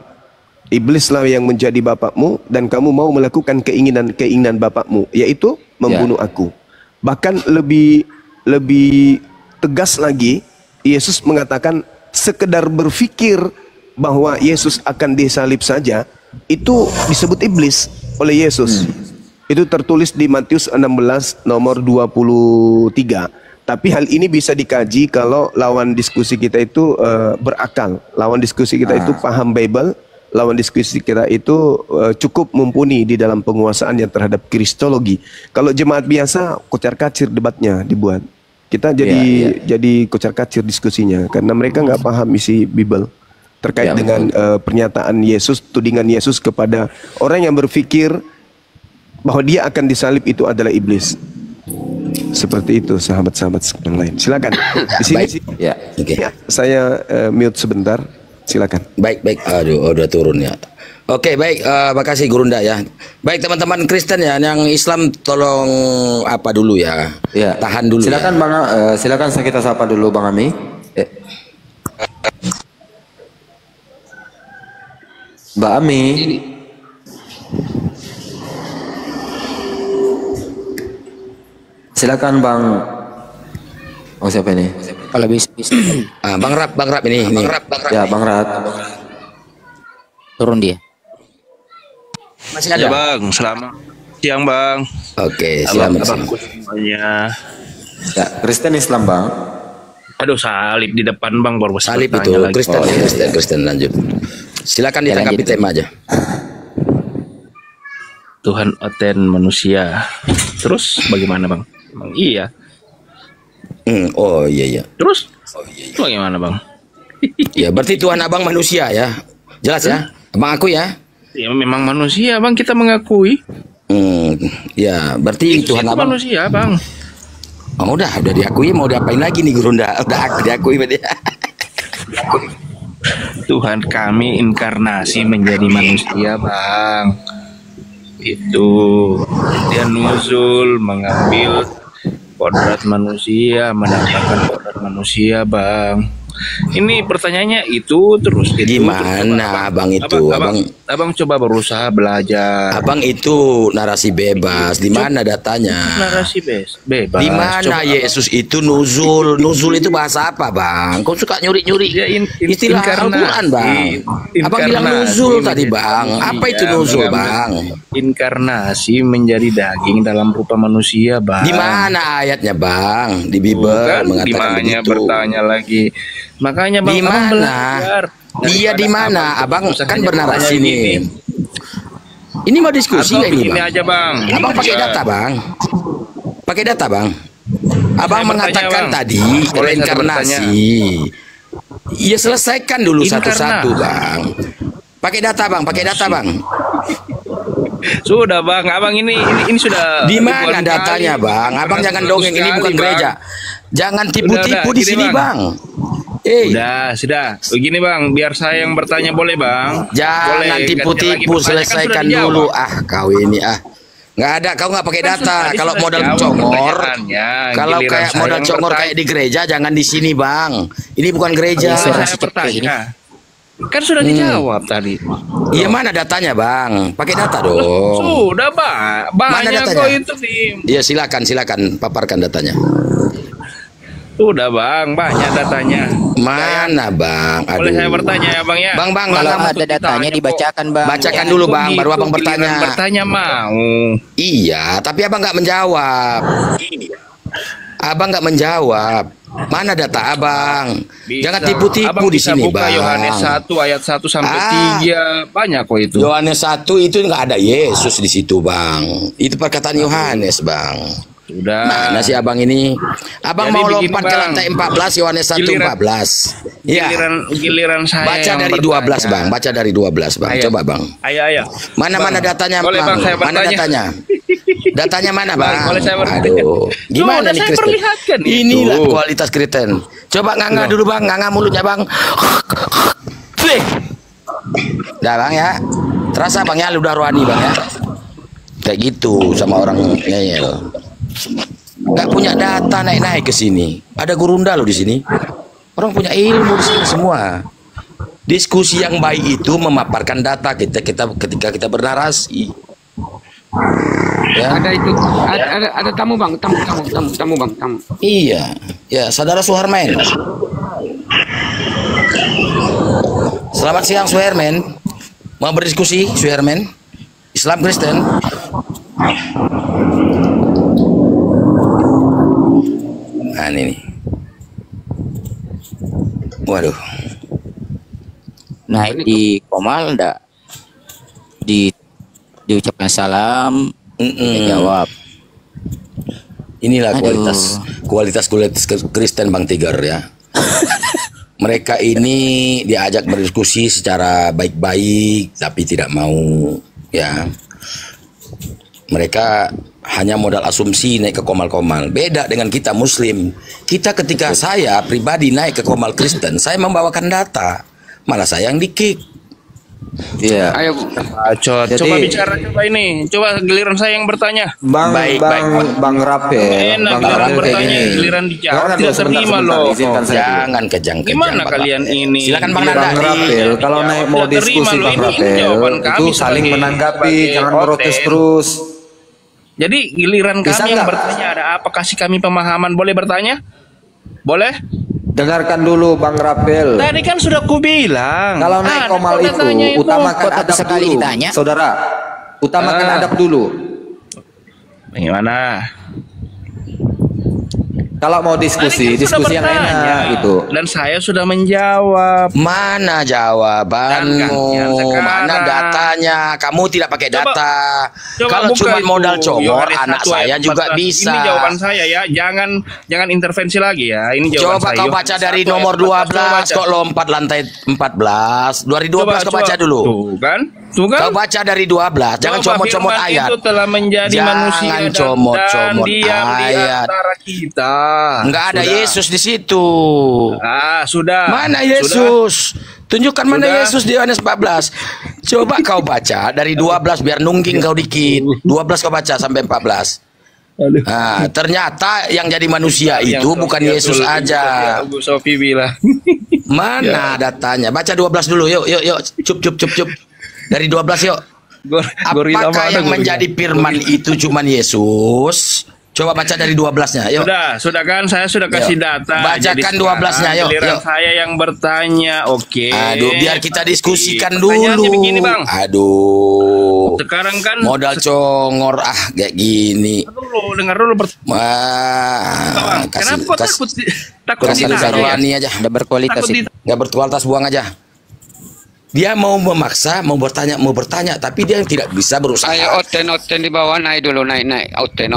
iblislah yang menjadi bapakmu dan kamu mau melakukan keinginan bapakmu, yaitu membunuh aku. Bahkan lebih tegas lagi, Yesus mengatakan sekedar berpikir bahwa Yesus akan disalib saja itu disebut iblis oleh Yesus. Itu tertulis di Matius 16 nomor 23. Tapi hal ini bisa dikaji kalau lawan diskusi kita itu berakal, lawan diskusi kita itu paham Bible, lawan diskusi kita itu cukup mumpuni di dalam penguasaannya terhadap kristologi. Kalau jemaat biasa kocar-kacir debatnya dibuat. Kita jadi kocar-kacir diskusinya karena mereka nggak paham isi Bible terkait dengan pernyataan Yesus, tudingan Yesus kepada orang yang berpikir bahwa dia akan disalib itu adalah iblis. Seperti itu sahabat-sahabat yang lain. Silakan. Di sini saya mute sebentar. Silakan. Baik. Aduh, udah turun ya. Oke, baik. Makasih Gurunda ya. Baik teman-teman Kristen ya, yang Islam tolong apa dulu ya. Tahan dulu. Silakan Bang, silakan kita sapa dulu Bang Ami. Mbak Ami. Silakan Bang. Oh, siapa ini? Kalau bisa. Bang Rap ini. Ya, Bang Rap. Turun dia. Masih ada? Ya, Bang. Selamat siang, Bang. Oke, selamat siang. Semuanya. Ya, Kristen Islam, Bang. Aduh, salib di depan, Bang, baru salib itu Kristen lanjut. Silakan ditanggapi tema aja. Tuhan oten manusia. Terus bagaimana, Bang? Bang, iya. Oh iya. Terus? Bagaimana, Bang? Ya berarti Tuhan abang manusia ya. Jelas ya. Abang aku ya. Ya memang manusia, Bang, kita mengakui. Ya berarti Tuhan abang manusia, Bang. Oh, udah diakui, mau diapain lagi nih Gurunda? Udah diakui berarti. Tuhan kami inkarnasi menjadi manusia, Bang. Itu dia nuzul mengambil kodrat manusia, menambahkan kodrat manusia, Bang. Ini pertanyaannya itu terus gimana abang itu? Abang coba berusaha belajar. Abang itu narasi bebas. Di mana datanya? Narasi bebas. Di mana Yesus itu nuzul? Nuzul itu bahasa apa, Bang? Kau suka nyuri-nyuri istilah Al-Quran, Bang. Abang bilang nuzul tadi, Bang. Apa itu nuzul, Bang? Inkarnasi menjadi daging dalam rupa manusia, Bang. Di mana ayatnya, Bang? Di Bible mengatakan begitu. Bertanya lagi. Makanya Bang, di mana? Dia di mana? Abang kan bernarasi nih. Ini mau diskusi nggak ini, Bang? Aja, Bang. Abang pakai data, Bang. Pakai data, Bang. Abang mengatakan tadi reinkarnasi. Ya selesaikan dulu satu-satu, Bang. Pakai data, Bang. Sudah, Bang. Abang ini sudah. Di mana datanya, Bang? Abang jangan dongeng, ini bukan gereja. Jangan tipu-tipu di sini, Bang. Sudah. Begini, Bang, biar saya yang bertanya boleh, Bang? Jangan tipu-tipu, selesaikan dulu. Kau ini Nggak ada, kau nggak pakai Kan data. tadi Kalau sudah modal jawab congor, pertanyaannya. kalau Giliran kayak saya modal yang congor bertanya. kayak di gereja, jangan di sini bang. Ini bukan gereja. Giliran saya bertanya. Kan sudah dijawab tadi. Iya mana datanya bang? Pakai data dong. Sudah Pak, Mana banyak datanya? kok itu di. Iya silakan paparkan datanya. Sudah Bang, banyak datanya. Mana bang? Aduh. Boleh saya bertanya ya Bang ya? Bang, Kalau Bang, ada datanya dibacakan Bang. bacakan dulu Kok bang, gitu, baru abang giliran bertanya. Bertanya mau. Iya, tapi abang nggak menjawab. Abang nggak menjawab. Mana data abang? Bisa. Jangan tipu-tipu Abang di bisa sini buka bang. Yohanes 1 ayat 1 sampai 3. Banyak kok itu. Yohanes 1 itu nggak ada Yesus di situ bang. Itu perkataan Yohanes bang. Sudah. Mana sih abang ini? Abang Jadi mau begini, lompat ke Bang. lantai 14 Yohanes 1 Giliran- 14. Iya. Giliran saya Baca yang dari 12 bertanya. bang. Baca dari 12 bang. Ayo. Coba bang. Ayo. Mana datanya Boleh, Bang, saya Mana bertanya. datanya? Datanya mana Bang, bang? boleh saya bertanya? Aduh, gimana Sudah nih saya Kristen? perlihatkan itu. Inilah kualitas Kristen. Coba nganga dulu bang, nganga mulutnya bang. Dah bang ya. Terasa bang ya, udah rohani bang ya. Kayak gitu sama orang ngeyel. Gak punya data naik ke sini. Ada gurunda loh di sini. Orang punya ilmu di sini semua. Diskusi yang baik itu memaparkan data ketika kita bernarasi. Ya. Ada itu, ada tamu bang, tamu bang, tamu. Iya, ya saudara Suherman. Selamat siang Suherman. Mau berdiskusi Suherman? Islam Kristen? Nah ini nih. Waduh. Nah, di Komal enggak diucapkan salam, jawab. Inilah Aduh. kualitas Kristen Bang Tiger ya. Mereka ini diajak berdiskusi secara baik-baik tapi tidak mau ya. Mereka hanya modal asumsi naik ke komal-komal. Beda dengan kita Muslim. Kita ketika saya pribadi naik ke komal Kristen, saya membawakan data. Malah saya yang di-kick. Iya. Ayo. Bacot. Coba bicara coba ini. Coba giliran saya yang bertanya. Bang Rapel. Enak Bang giliran Rapel kayak bertanya, gini. giliran dijawab Jangan tidak sebentar, terima sebentar, loh. izinkan saya dulu. Jangan kejang-kejang. Gimana Bapak. kalian ini? Silakan Bang Giliran Bang Nanda. Rapel, kalau naik mau Tidak terima diskusi loh, Bang ini Rapel, jawaban kami itu saling sebagai- menanggapi, sebagai jangan hotel. protes terus. Jadi giliran Bisa kami yang nggak? bertanya ada apa, kasih kami pemahaman. Boleh bertanya? Boleh? Dengarkan dulu Bang Rapel. Tadi kan sudah kubilang. Kalau naik Ada komal kok itu, datanya utamakan Kok tapi adab sekali dulu, ditanya? saudara. Utamakan adab dulu. Bagaimana? Kalau mau diskusi, Tadi kan sudah diskusi yang bertanya. enak gitu. Dan saya sudah menjawab. Mana jawabanmu? Yang sekarang. Mana datanya? Kamu tidak pakai Coba- data. Coba Kalau buka cuma itu, modal congor, Yohanes anak 1 saya ayat juga 14. bisa. Ini jawaban saya ya. Jangan intervensi lagi ya. Ini jawaban Coba saya. kau Yohanes baca dari 1 ayat nomor 14. 12, kok lompat lantai 14. Dari 12 kau baca dulu. Tuh kan? Tuh kan? Kau baca dari 12, jangan Coba comot-comot firman ayat. itu telah menjadi Jangan manusia dan comot-comot diam di ayat. antara kita. Enggak ada Sudah. Yesus di situ. Sudah. Mana Sudah. Yesus? Tunjukkan mana Sudah. Yesus di Yohanes 14. Coba kau baca dari 12 biar nungging kau dikit. 12 kau baca sampai 14. Nah, ternyata yang jadi manusia Yang itu bukan Sophia Yesus tuh, aja. Bu Sofi bilang. Mana datanya? Baca 12 dulu. Yuk. Cup. Dari 12 yuk. Gorila Apakah mana yang gorila? menjadi firman itu cuman Yesus? Coba baca dari 12-nya. Yuk. Sudah kan saya sudah kasih Yuk. data. Bacakan Jadi 12-nya, sekarang yuk, giliran yuk. saya yang bertanya. Oke. Aduh, biar kita diskusikan Pertanyaannya dulu. begini, Bang. Aduh. Sekarang kan Modal congor kayak gini. dengar dulu Wah, Kenapa kok takut kasih ditanya? rohani aja. Udah berkualitas Takut itu. Nggak berkualitas, buang aja. Dia mau memaksa, mau bertanya, tapi dia tidak bisa berusaha. Ayo oten di bawah, naik dulu, naik oten.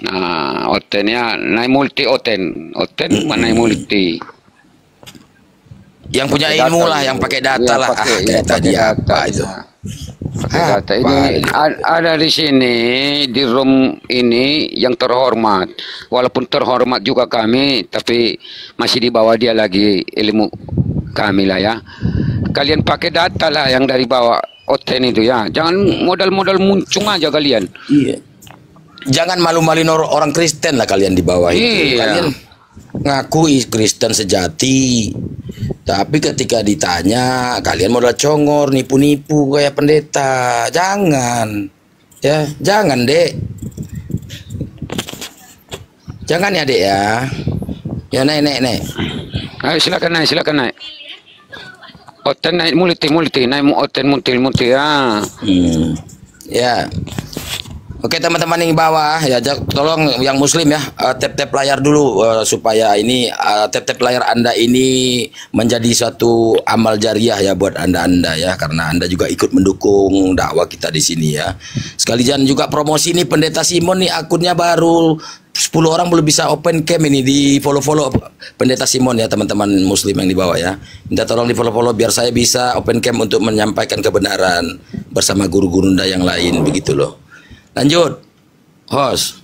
Nah, otennya naik multi oten naik multi. Yang punya ilmu lah, yang pakai data lah. Kayak tadi apa itu? Data ini ada di sini di room ini yang terhormat. Walaupun terhormat juga kami, tapi masih di bawah dia lagi ilmu kami lah ya. Kalian pakai data lah yang dari bawah Oten itu ya. Jangan modal-modal muncung aja kalian. Iya. Jangan malu-maluin orang Kristen lah kalian di bawah itu. Iya. Kalian ngakui Kristen sejati. Tapi ketika ditanya, kalian modal congor, nipu-nipu kayak pendeta. Jangan. Ya, jangan, Dek. Jangan ya, Dek ya. Ya, naik. Ayo silakan naik. Oten naik multi, naik oten multi ya. Ya. Oke teman-teman yang bawah ya, tolong yang muslim ya, tap layar dulu supaya ini tap layar Anda ini menjadi suatu amal jariah ya buat Anda ya, karena Anda juga ikut mendukung dakwah kita di sini ya. Sekalian juga promosi nih Pendeta Simon nih, akunnya baru 10 orang belum bisa open cam ini, di follow Pendeta Simon ya teman-teman muslim yang di bawah ya. Minta tolong di follow biar saya bisa open cam untuk menyampaikan kebenaran bersama guru-guru yang lain begitu loh. Lanjut, host.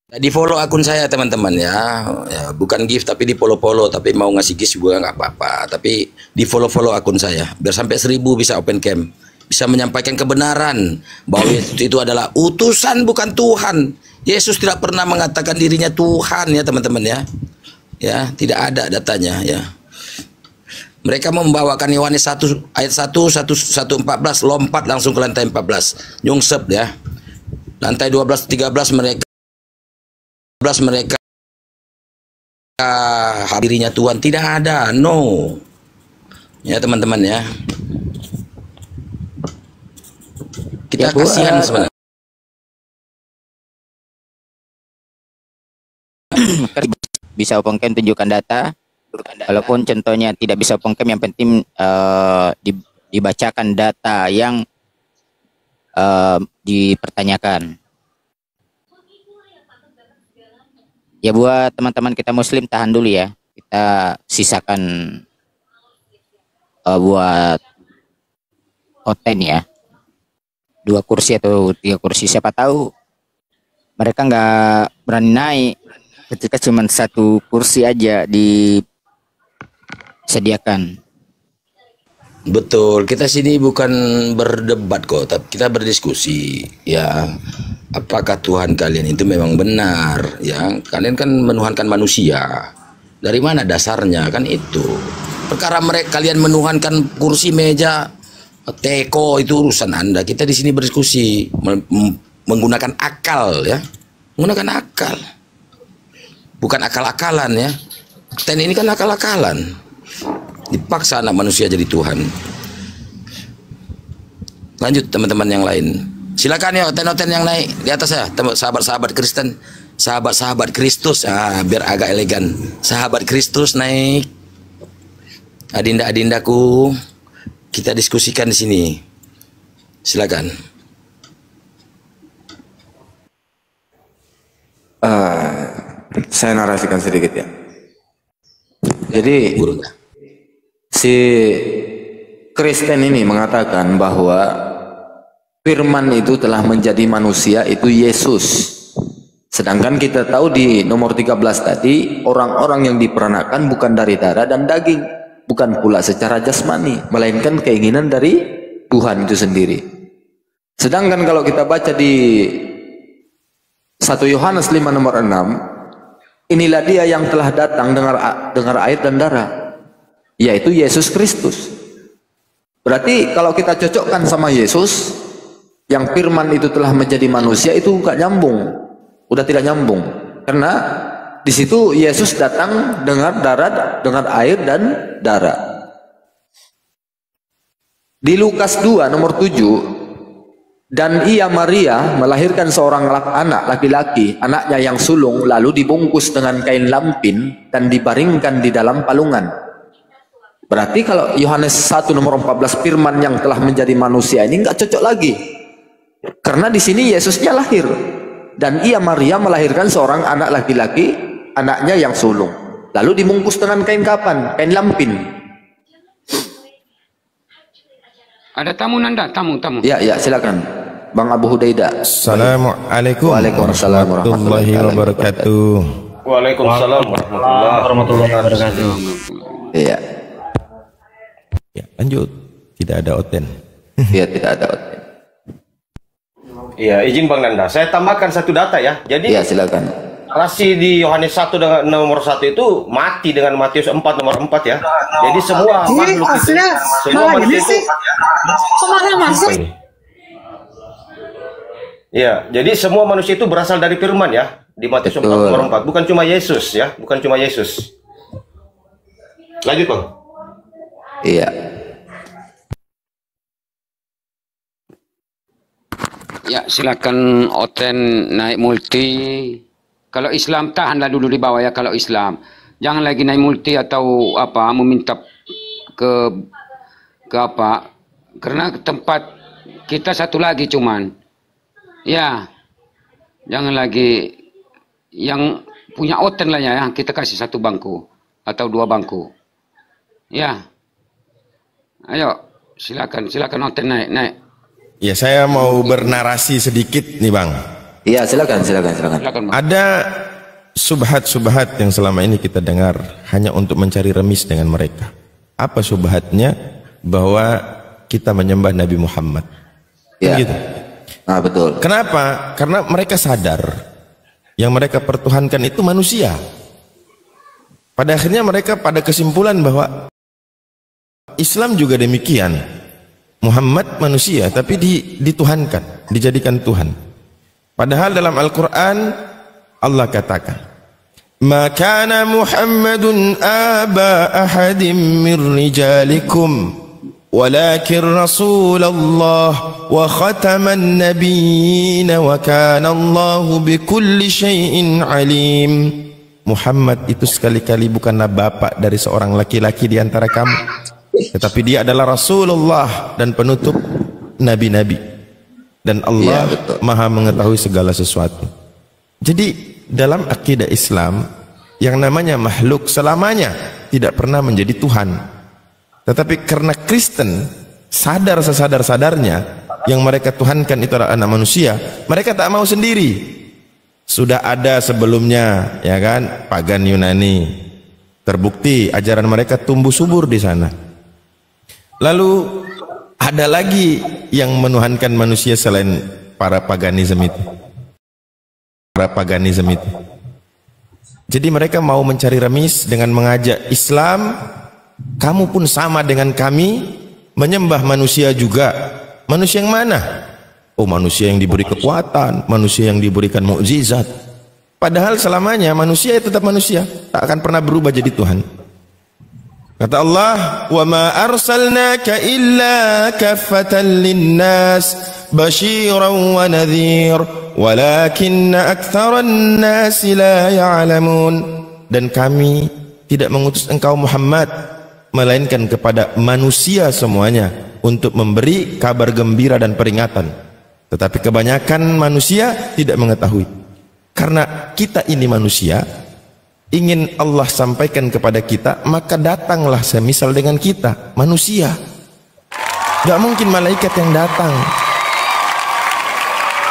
Di follow akun saya teman-teman ya, bukan gift tapi di follow, tapi mau ngasih gift juga nggak apa-apa. Tapi di follow akun saya, biar sampai 1000 bisa open cam, bisa menyampaikan kebenaran bahwa Yesus itu adalah utusan bukan Tuhan. Yesus tidak pernah mengatakan dirinya Tuhan ya teman-teman ya, tidak ada datanya ya. Mereka membawakan Yohanes 1 ayat 1 14, lompat langsung ke lantai 14. Nyungsep ya. Lantai 12 13 mereka hadirinya Tuhan tidak ada. No. Ya teman-teman ya. Kita kasihan sebenarnya. Bisa open cam, tunjukkan data. Walaupun contohnya tidak bisa open cam, yang penting dibacakan data yang dipertanyakan. Ya buat teman-teman kita muslim tahan dulu ya. Kita sisakan buat oten ya. 2 kursi atau 3 kursi, siapa tahu mereka nggak berani naik ketika cuma 1 kursi aja disediakan. Betul, kita sini bukan berdebat kok, tapi kita berdiskusi ya. Apakah Tuhan kalian itu memang benar ya? Kalian kan menuhankan manusia. Dari mana dasarnya kan itu? Perkara kalian menuhankan kursi, meja, teko itu urusan Anda. Kita di sini berdiskusi menggunakan akal ya. Menggunakan akal. Bukan akal-akalan ya. Dan ini kan akal-akalan. Dipaksa anak manusia jadi Tuhan. Lanjut teman-teman yang lain. Silakan ya oten-oten yang naik di atas ya, sahabat-sahabat Kristen, sahabat-sahabat Kristus. Biar agak elegan. Sahabat Kristus naik. Adinda-adindaku, kita diskusikan di sini. Silakan. Saya narasikan sedikit ya. Jadi si Kristen ini mengatakan bahwa firman itu telah menjadi manusia, itu Yesus. Sedangkan kita tahu di nomor 13 tadi, orang-orang yang diperanakan bukan dari darah dan daging, bukan pula secara jasmani, melainkan keinginan dari Tuhan itu sendiri. Sedangkan kalau kita baca di 1 Yohanes 5 nomor 6, inilah dia yang telah datang dengar air dan darah, yaitu Yesus Kristus. Berarti kalau kita cocokkan sama Yesus, yang firman itu telah menjadi manusia, itu nggak nyambung, udah tidak nyambung, karena di situ Yesus datang dengar air dan darah. Di Lukas 2 nomor 7, dan ia Maria melahirkan seorang anak laki-laki, anaknya yang sulung, lalu dibungkus dengan kain lampin dan dibaringkan di dalam palungan. Berarti kalau Yohanes 1 nomor 14, firman yang telah menjadi manusia ini nggak cocok lagi, karena di sini Yesusnya lahir dan ia Maria melahirkan seorang anak laki-laki, anaknya yang sulung, lalu dibungkus dengan kain kapan? Kain lampin. Ada tamu Nanda, tamu. Ya, silakan. Bang Abu Hudaidah. Assalamualaikum. Waalaikumsalam warahmatullahi wabarakatuh. Waalaikumsalam warahmatullahi wabarakatuh. Iya. Ya, lanjut. tidak ada Oten. Iya, tidak ada Oten. Iya, izin Bang Nanda. Saya tambahkan satu data ya. Jadi Iya, silakan. narasi di Yohanes 1 dengan nomor 1 itu mati dengan Matius 4 nomor 4 ya. Jadi semua makhluk itu, semua manusia itu ya, jadi semua manusia itu berasal dari firman ya. Di Matius 4 nomor 4. Bukan cuma Yesus ya, bukan cuma Yesus. Lanjut Bang. Iya. Ya, silakan Oten naik multi. Kalau Islam tahanlah dulu di bawah ya. Kalau Islam jangan lagi naik multi atau apa meminta ke apa, karena tempat kita satu lagi cuman ya, jangan lagi yang punya Oten lah ya, kita kasih satu bangku atau dua bangku ya. Ayo silakan Oten naik. Ya, saya mau bernarasi sedikit nih Bang. Iya, silakan. Ada subhat-subhat yang selama ini kita dengar hanya untuk mencari remis dengan mereka. Apa subhatnya? Bahwa kita menyembah Nabi Muhammad. Iya. Gitu. Nah, betul. Kenapa? Karena mereka sadar yang mereka pertuhankan itu manusia. Pada akhirnya mereka pada kesimpulan bahwa Islam juga demikian. Muhammad manusia tapi dituhankan, dijadikan Tuhan. Padahal dalam Al-Quran Allah katakan, "Ma kana Muhammadun aba ahadin min rijalikum, walakin Rasulullah wa khataman nabiyyin wa kana Allahu bikulli syai'in alim." Muhammad itu sekali-kali bukanlah bapak dari seorang laki-laki di antara kamu, tetapi dia adalah Rasulullah dan penutup nabi-nabi, dan Allah maha mengetahui segala sesuatu. Jadi dalam akidah Islam yang namanya makhluk selamanya tidak pernah menjadi Tuhan. Tetapi karena Kristen sadar sesadar-sadarnya yang mereka tuhankan itu adalah anak manusia, mereka tak mau sendiri. Sudah ada sebelumnya ya kan, pagan Yunani, terbukti ajaran mereka tumbuh subur di sana. Lalu ada lagi yang menuhankan manusia selain para paganisme itu. Jadi mereka mau mencari remis dengan mengajak Islam, kamu pun sama dengan kami, menyembah manusia juga. Manusia yang mana? Oh, manusia yang diberi kekuatan, manusia yang diberikan mukjizat. Padahal selamanya manusia tetap manusia, tak akan pernah berubah jadi Tuhan. Kata Allah, "Wa ma arsalnaka illa kaffatan linnas basyiran wa nadhir, walakinna aktsaran nasi la ya'lamun." Dan kami tidak mengutus engkau Muhammad melainkan kepada manusia semuanya untuk memberi kabar gembira dan peringatan. Tetapi kebanyakan manusia tidak mengetahui. Karena kita ini manusia, ingin Allah sampaikan kepada kita, maka datanglah semisal dengan kita, manusia. Gak mungkin malaikat yang datang.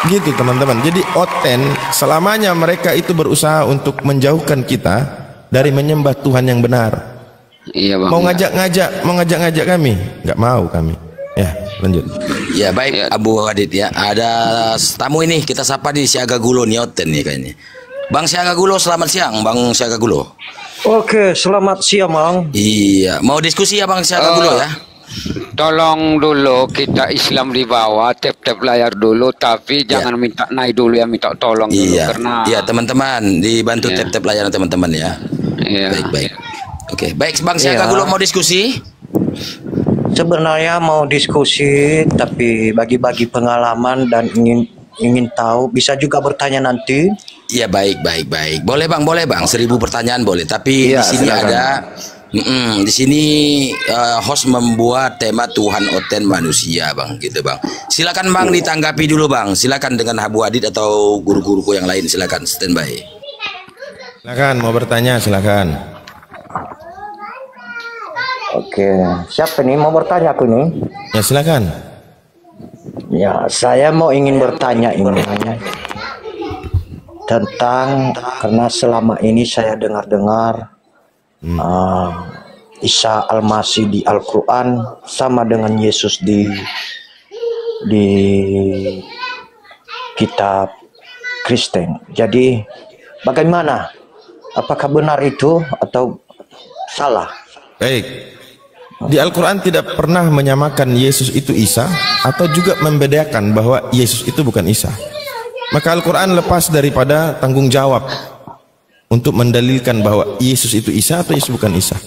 Gitu teman-teman. Jadi Oten selamanya mereka itu berusaha untuk menjauhkan kita dari menyembah Tuhan yang benar. Iya Bang. Mau ngajak-ngajak kami, nggak mau kami. Ya, lanjut. Ya baik Abu Hadid ya. Ada tamu ini, kita sapa di Siaga Gulo nih Oten nih kayaknya. Bang Siaga Gulo, selamat siang Bang Siaga Gulo. Oke, selamat siang Bang. Iya, mau diskusi ya Bang Siaga Gulo ya. Tolong dulu kita Islam di bawah, tap-tap layar dulu, tapi jangan minta naik dulu ya, minta tolong dulu karena teman-teman dibantu tap-tap layar teman-teman ya. Baik. Oke, baik Bang Siaga Gulo mau diskusi? Sebenarnya mau diskusi tapi bagi-bagi pengalaman dan ingin tahu, bisa juga bertanya nanti. Iya baik. Boleh bang, 1000 pertanyaan boleh. Tapi di sini silakan. Ada, di sini host membuat tema Tuhan Oten manusia bang, gitu bang. Silakan bang ditanggapi dulu bang. Silakan dengan Abu Hadid atau guru-guruku yang lain. Silakan standby. Silakan mau bertanya silakan. Oke, siapa nih mau bertanya aku nih? Ya silakan. Ya, saya ingin bertanya ini tentang, karena selama ini saya dengar-dengar Isa Al-Masih di Al-Quran sama dengan Yesus di kitab Kristen. Jadi bagaimana? Apakah benar itu atau salah? Baik. Di Al-Quran tidak pernah menyamakan Yesus itu Isa atau juga membedakan bahwa Yesus itu bukan Isa. Maka Al-Quran lepas daripada tanggung jawab untuk mendalilkan bahwa Yesus itu Isa atau Yesus bukan Isa.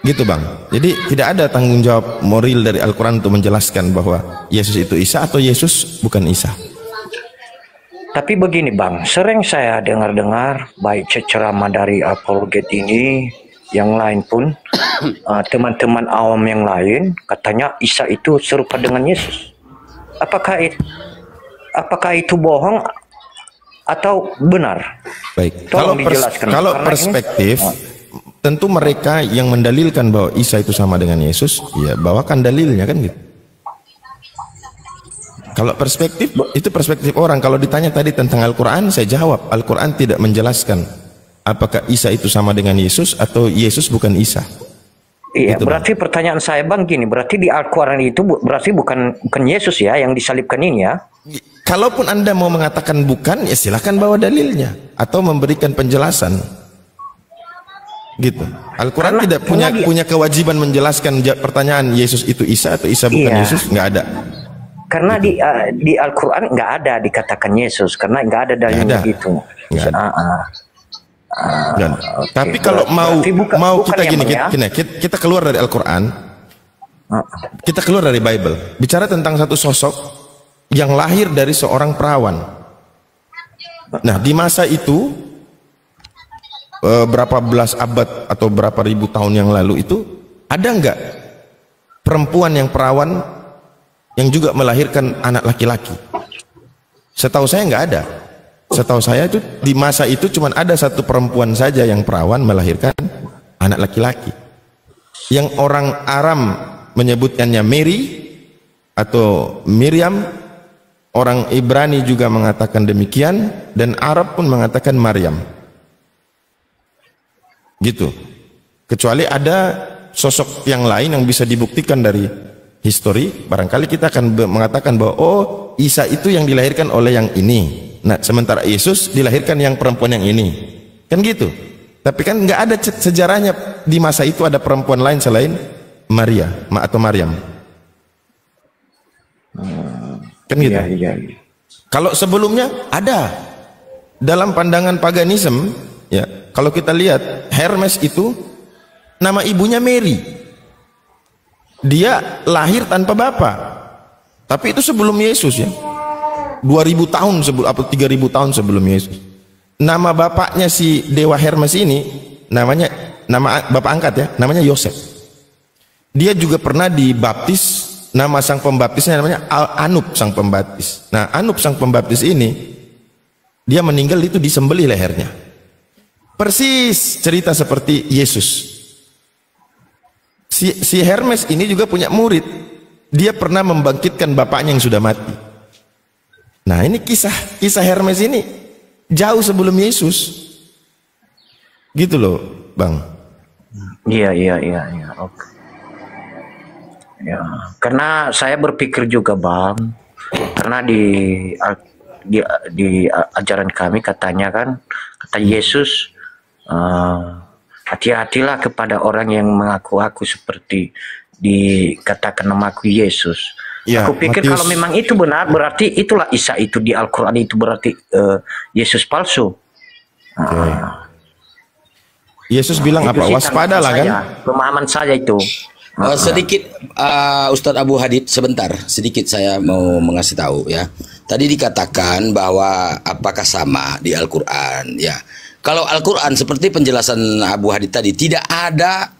Gitu Bang. Jadi tidak ada tanggung jawab moral dari Al-Quran untuk menjelaskan bahwa Yesus itu Isa atau Yesus bukan Isa. Tapi begini Bang, sering saya dengar-dengar baik ceramah dari apologet ini, yang lain pun, teman-teman awam yang lain, katanya Isa itu serupa dengan Yesus. Apakah itu bohong atau benar? Baik. Tolong dijelaskan. Kalau perspektif, tentu mereka yang mendalilkan bahwa Isa itu sama dengan Yesus, ya bawakan dalilnya kan gitu. Kalau perspektif, itu perspektif orang. Kalau ditanya tadi tentang Al-Quran, saya jawab, Al-Quran tidak menjelaskan apakah Isa itu sama dengan Yesus atau Yesus bukan Isa. Iya, gitu, berarti pertanyaan saya Bang gini, berarti di Al-Quran itu berarti bukan Yesus ya yang disalibkan ini ya? Kalaupun Anda mau mengatakan bukan, ya silahkan bawa dalilnya atau memberikan penjelasan. Gitu. Al-Quran tidak punya kewajiban menjelaskan pertanyaan Yesus itu Isa atau Isa bukan Yesus, nggak ada. Karena di Al-Quran nggak ada dikatakan Yesus, karena nggak ada dalilnya gitu. Tapi kalau mau kita gini, kita keluar dari Al-Quran, kita keluar dari Bible, bicara tentang satu sosok yang lahir dari seorang perawan. Nah, di masa itu berapa belas abad atau berapa ribu tahun yang lalu itu ada nggak perempuan yang perawan yang juga melahirkan anak laki-laki? Setahu saya nggak ada. Setahu saya itu di masa itu cuma ada satu perempuan saja yang perawan melahirkan anak laki-laki. Yang orang Aram menyebutkannya Mary atau Miriam, orang Ibrani juga mengatakan demikian, dan Arab pun mengatakan Maryam. Gitu. Kecuali ada sosok yang lain yang bisa dibuktikan dari histori, barangkali kita akan mengatakan bahwa oh, Isa itu yang dilahirkan oleh yang ini. Nah, sementara Yesus dilahirkan yang perempuan yang ini. Kan gitu. Tapi kan nggak ada sejarahnya di masa itu ada perempuan lain selain Maria atau Maryam. Kan gitu. Iya. Kalau sebelumnya ada. Dalam pandangan paganisme, ya, kalau kita lihat Hermes itu nama ibunya Mary. Dia lahir tanpa bapak. Tapi itu sebelum Yesus ya. 2000 tahun sebelum atau 3000 tahun sebelum Yesus. Nama bapaknya si dewa Hermes ini nama bapak angkat ya, namanya Yosef. Dia juga pernah dibaptis, nama sang pembaptisnya namanya Anup sang pembaptis. Nah, Anup sang pembaptis ini dia meninggal itu disembelih lehernya. Persis cerita seperti Yesus. Si Hermes ini juga punya murid. Dia pernah membangkitkan bapaknya yang sudah mati. Nah, ini kisah Hermes ini jauh sebelum Yesus. Gitu loh, Bang. Iya. Oke. Ya, karena saya berpikir juga, Bang. Karena di ajaran kami katanya kan, kata Yesus, hati-hatilah kepada orang yang mengaku-aku seperti dikatakan namaku Yesus. Ya, aku pikir kalau memang itu benar, berarti itulah Isa itu di Al-Quran itu berarti Yesus palsu. Yesus bilang apa? Waspadalah kan? Pemahaman saya itu. Sedikit Ustadz Abu Hadid, sebentar, sedikit saya mau mengasih tahu ya. Tadi dikatakan bahwa apakah sama di Al-Quran ya. Kalau Al-Quran seperti penjelasan Abu Hadid tadi, tidak ada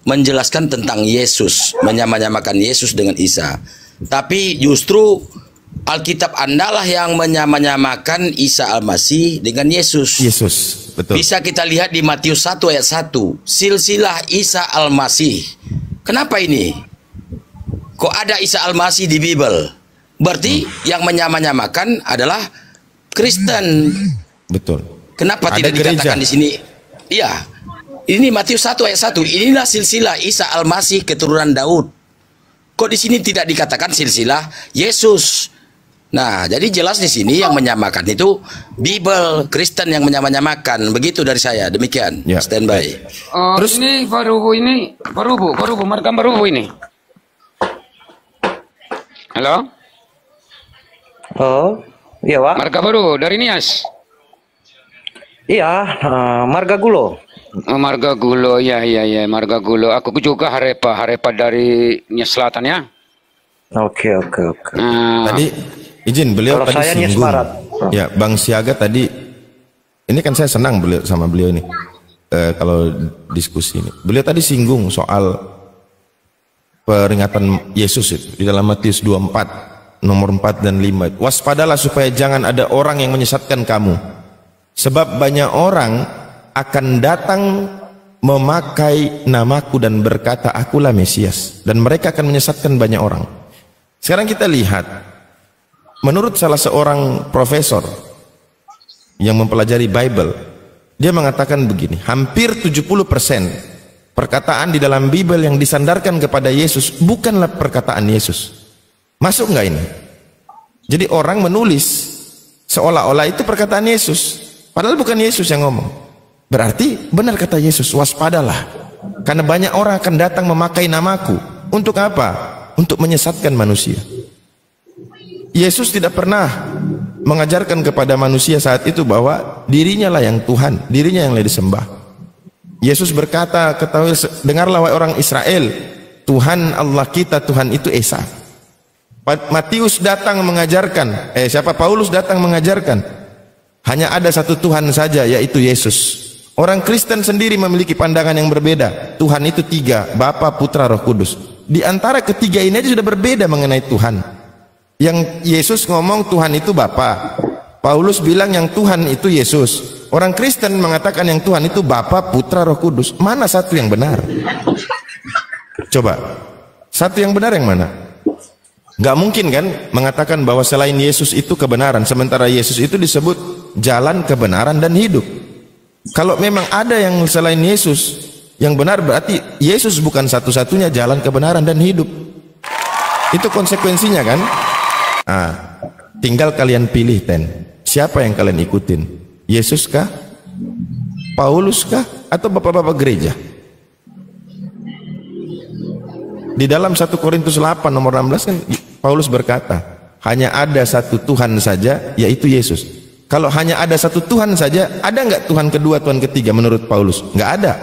menjelaskan tentang Yesus, menyamakan Yesus dengan Isa. Tapi justru Alkitab Anda lah yang menyamakan Isa Al-Masih dengan Yesus. Betul. Bisa kita lihat di Matius 1 ayat 1, silsilah Isa Al-Masih. Kenapa ini? Kok ada Isa Al-Masih di Bible? Berarti yang menyamakan adalah Kristen. Betul. Kenapa ada tidak gereja. dikatakan di sini? Iya. Ini Matius 1 ayat 1. Inilah silsilah Isa Al-Masih keturunan Daud. Kok di sini tidak dikatakan silsilah Yesus? Nah, jadi jelas di sini yang menyamakan itu Bible, Kristen yang menyamakan. Begitu dari saya. Demikian. Ya. Standby. Terus ini baru marga baru ini. Halo? Oh, iya Pak. Marga baru dari Nias. Iya, Marga Gulo. Marga Gulo, ya, Marga Gulo. Aku juga Harepa dari Nias Selatan ya. Oke. Tadi izin beliau Kalau tadi saya Nias singgung. Barat. Ya, Bang Siaga tadi ini kan saya senang sama beliau ini. Kalau diskusi ini. Beliau tadi singgung soal peringatan Yesus itu di dalam Matius 24 nomor 4 dan 5. Waspadalah supaya jangan ada orang yang menyesatkan kamu. Sebab banyak orang akan datang memakai namaku dan berkata akulah Mesias, dan mereka akan menyesatkan banyak orang. Sekarang kita lihat, menurut salah seorang profesor yang mempelajari Bible, dia mengatakan begini, hampir 70% perkataan di dalam Bible yang disandarkan kepada Yesus bukanlah perkataan Yesus. Masuk nggak ini? Jadi orang menulis seolah-olah itu perkataan Yesus, padahal bukan Yesus yang ngomong. Berarti benar kata Yesus, waspadalah, karena banyak orang akan datang memakai namaku. Untuk apa? Untuk menyesatkan manusia. Yesus tidak pernah mengajarkan kepada manusia saat itu bahwa dirinya lah yang Tuhan, dirinya yang disembah. Yesus berkata, ketahui, dengarlah wahai orang Israel, Tuhan Allah kita, Tuhan itu Esa. Matius datang mengajarkan, Paulus datang mengajarkan, hanya ada satu Tuhan saja, yaitu Yesus. Orang Kristen sendiri memiliki pandangan yang berbeda. Tuhan itu tiga, Bapa, Putra, Roh Kudus. Di antara ketiga ini aja sudah berbeda mengenai Tuhan. Yang Yesus ngomong Tuhan itu Bapa, Paulus bilang yang Tuhan itu Yesus. Orang Kristen mengatakan yang Tuhan itu Bapa, Putra, Roh Kudus. Mana satu yang benar? Coba, satu yang benar yang mana? Gak mungkin kan mengatakan bahwa selain Yesus itu kebenaran, sementara Yesus itu disebut jalan kebenaran dan hidup. Kalau memang ada yang selain Yesus yang benar, berarti Yesus bukan satu-satunya jalan kebenaran dan hidup. Itu konsekuensinya kan? Nah, tinggal kalian pilih siapa yang kalian ikutin, Yesus kah, Paulus kah, atau bapak-bapak gereja? Di dalam 1 Korintus 8 nomor 16 kan Paulus berkata, hanya ada satu Tuhan saja, yaitu Yesus. Kalau hanya ada satu Tuhan saja, ada nggak Tuhan kedua, Tuhan ketiga menurut Paulus? Nggak ada.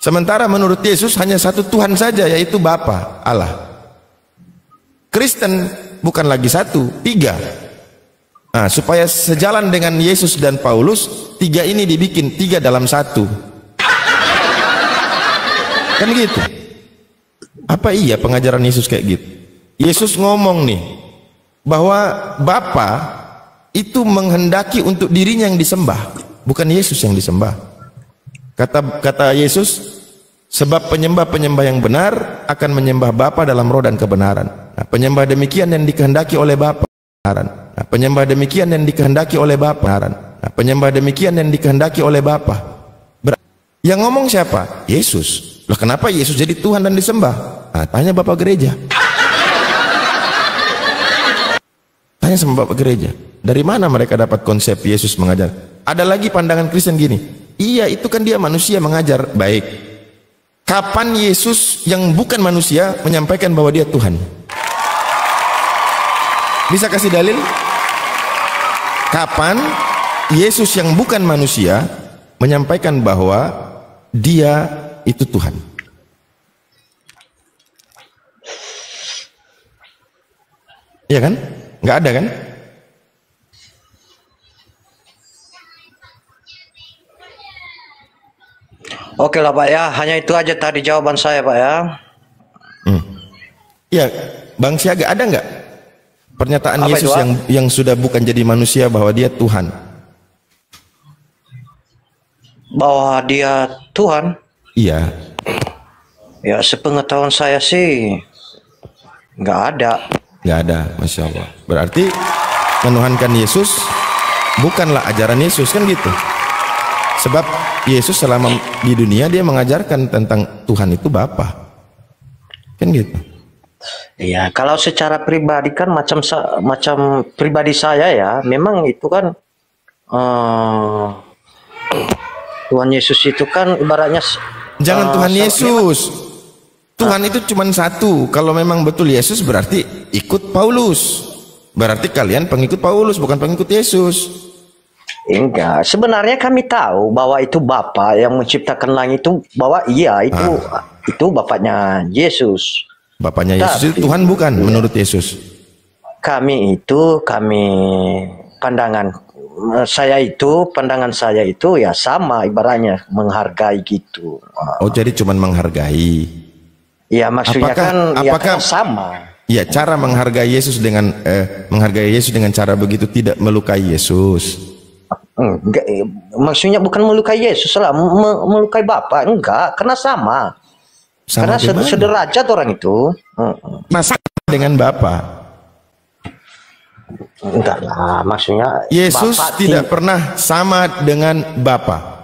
Sementara menurut Yesus hanya satu Tuhan saja, yaitu Bapa, Allah. Kristen bukan lagi satu, tiga. Nah, supaya sejalan dengan Yesus dan Paulus, tiga ini dibikin tiga dalam satu. Kan gitu. Apa iya pengajaran Yesus kayak gitu? Yesus ngomong nih bahwa Bapa itu menghendaki untuk dirinya yang disembah, bukan Yesus yang disembah. Kata Yesus, sebab penyembah-penyembah yang benar akan menyembah Bapa dalam roh dan kebenaran. Nah, penyembah demikian yang dikehendaki oleh Bapa. Nah, penyembah demikian yang dikehendaki oleh Bapa. Nah, penyembah demikian yang dikehendaki oleh Bapa. Yang ngomong siapa? Yesus. Loh, kenapa Yesus jadi Tuhan dan disembah? Nah, tanya Bapak gereja. Tanya sama Bapak gereja. Dari mana mereka dapat konsep Yesus mengajar? Ada lagi pandangan Kristen gini. Iya, itu kan dia manusia mengajar. Baik. Kapan Yesus yang bukan manusia menyampaikan bahwa dia Tuhan? Bisa kasih dalil? Kapan Yesus yang bukan manusia menyampaikan bahwa dia itu Tuhan? Iya kan? Nggak ada kan? Oke lah Pak ya, hanya itu aja tadi jawaban saya Pak ya. Ya, Bang Siaga, ada nggak pernyataan Apa Yesus itu, yang sudah bukan jadi manusia bahwa dia Tuhan? Bahwa dia Tuhan? Iya. Ya sepengetahuan saya sih nggak ada. Nggak ada, Masya Allah. Berarti menuhankan Yesus bukanlah ajaran Yesus, kan gitu. Sebab Yesus selama di dunia dia mengajarkan tentang Tuhan itu Bapa. Kan gitu. Iya, kalau secara pribadi kan macam pribadi saya ya, memang itu kan Tuhan Yesus itu kan ibaratnya jangan Tuhan Yesus. Tuhan itu cuma satu. Kalau memang betul Yesus berarti ikut Paulus. Berarti kalian pengikut Paulus bukan pengikut Yesus. Enggak, sebenarnya kami tahu bahwa itu Bapa yang menciptakan langit itu, bahwa iya itu bapaknya Yesus. Bapaknya Yesus itu Tuhan bukan menurut Yesus. Kami pandangan saya itu ya sama ibaratnya menghargai gitu. Oh, jadi cuman menghargai. Ya maksudnya apakah sama. Ya, cara menghargai Yesus dengan cara begitu tidak melukai Yesus. Enggak, maksudnya bukan melukai Yesus lah, melukai Bapa, enggak, karena sama karena sederajat orang itu. Masa dengan Bapa? Enggak lah, maksudnya Yesus tidak pernah sama dengan Bapa.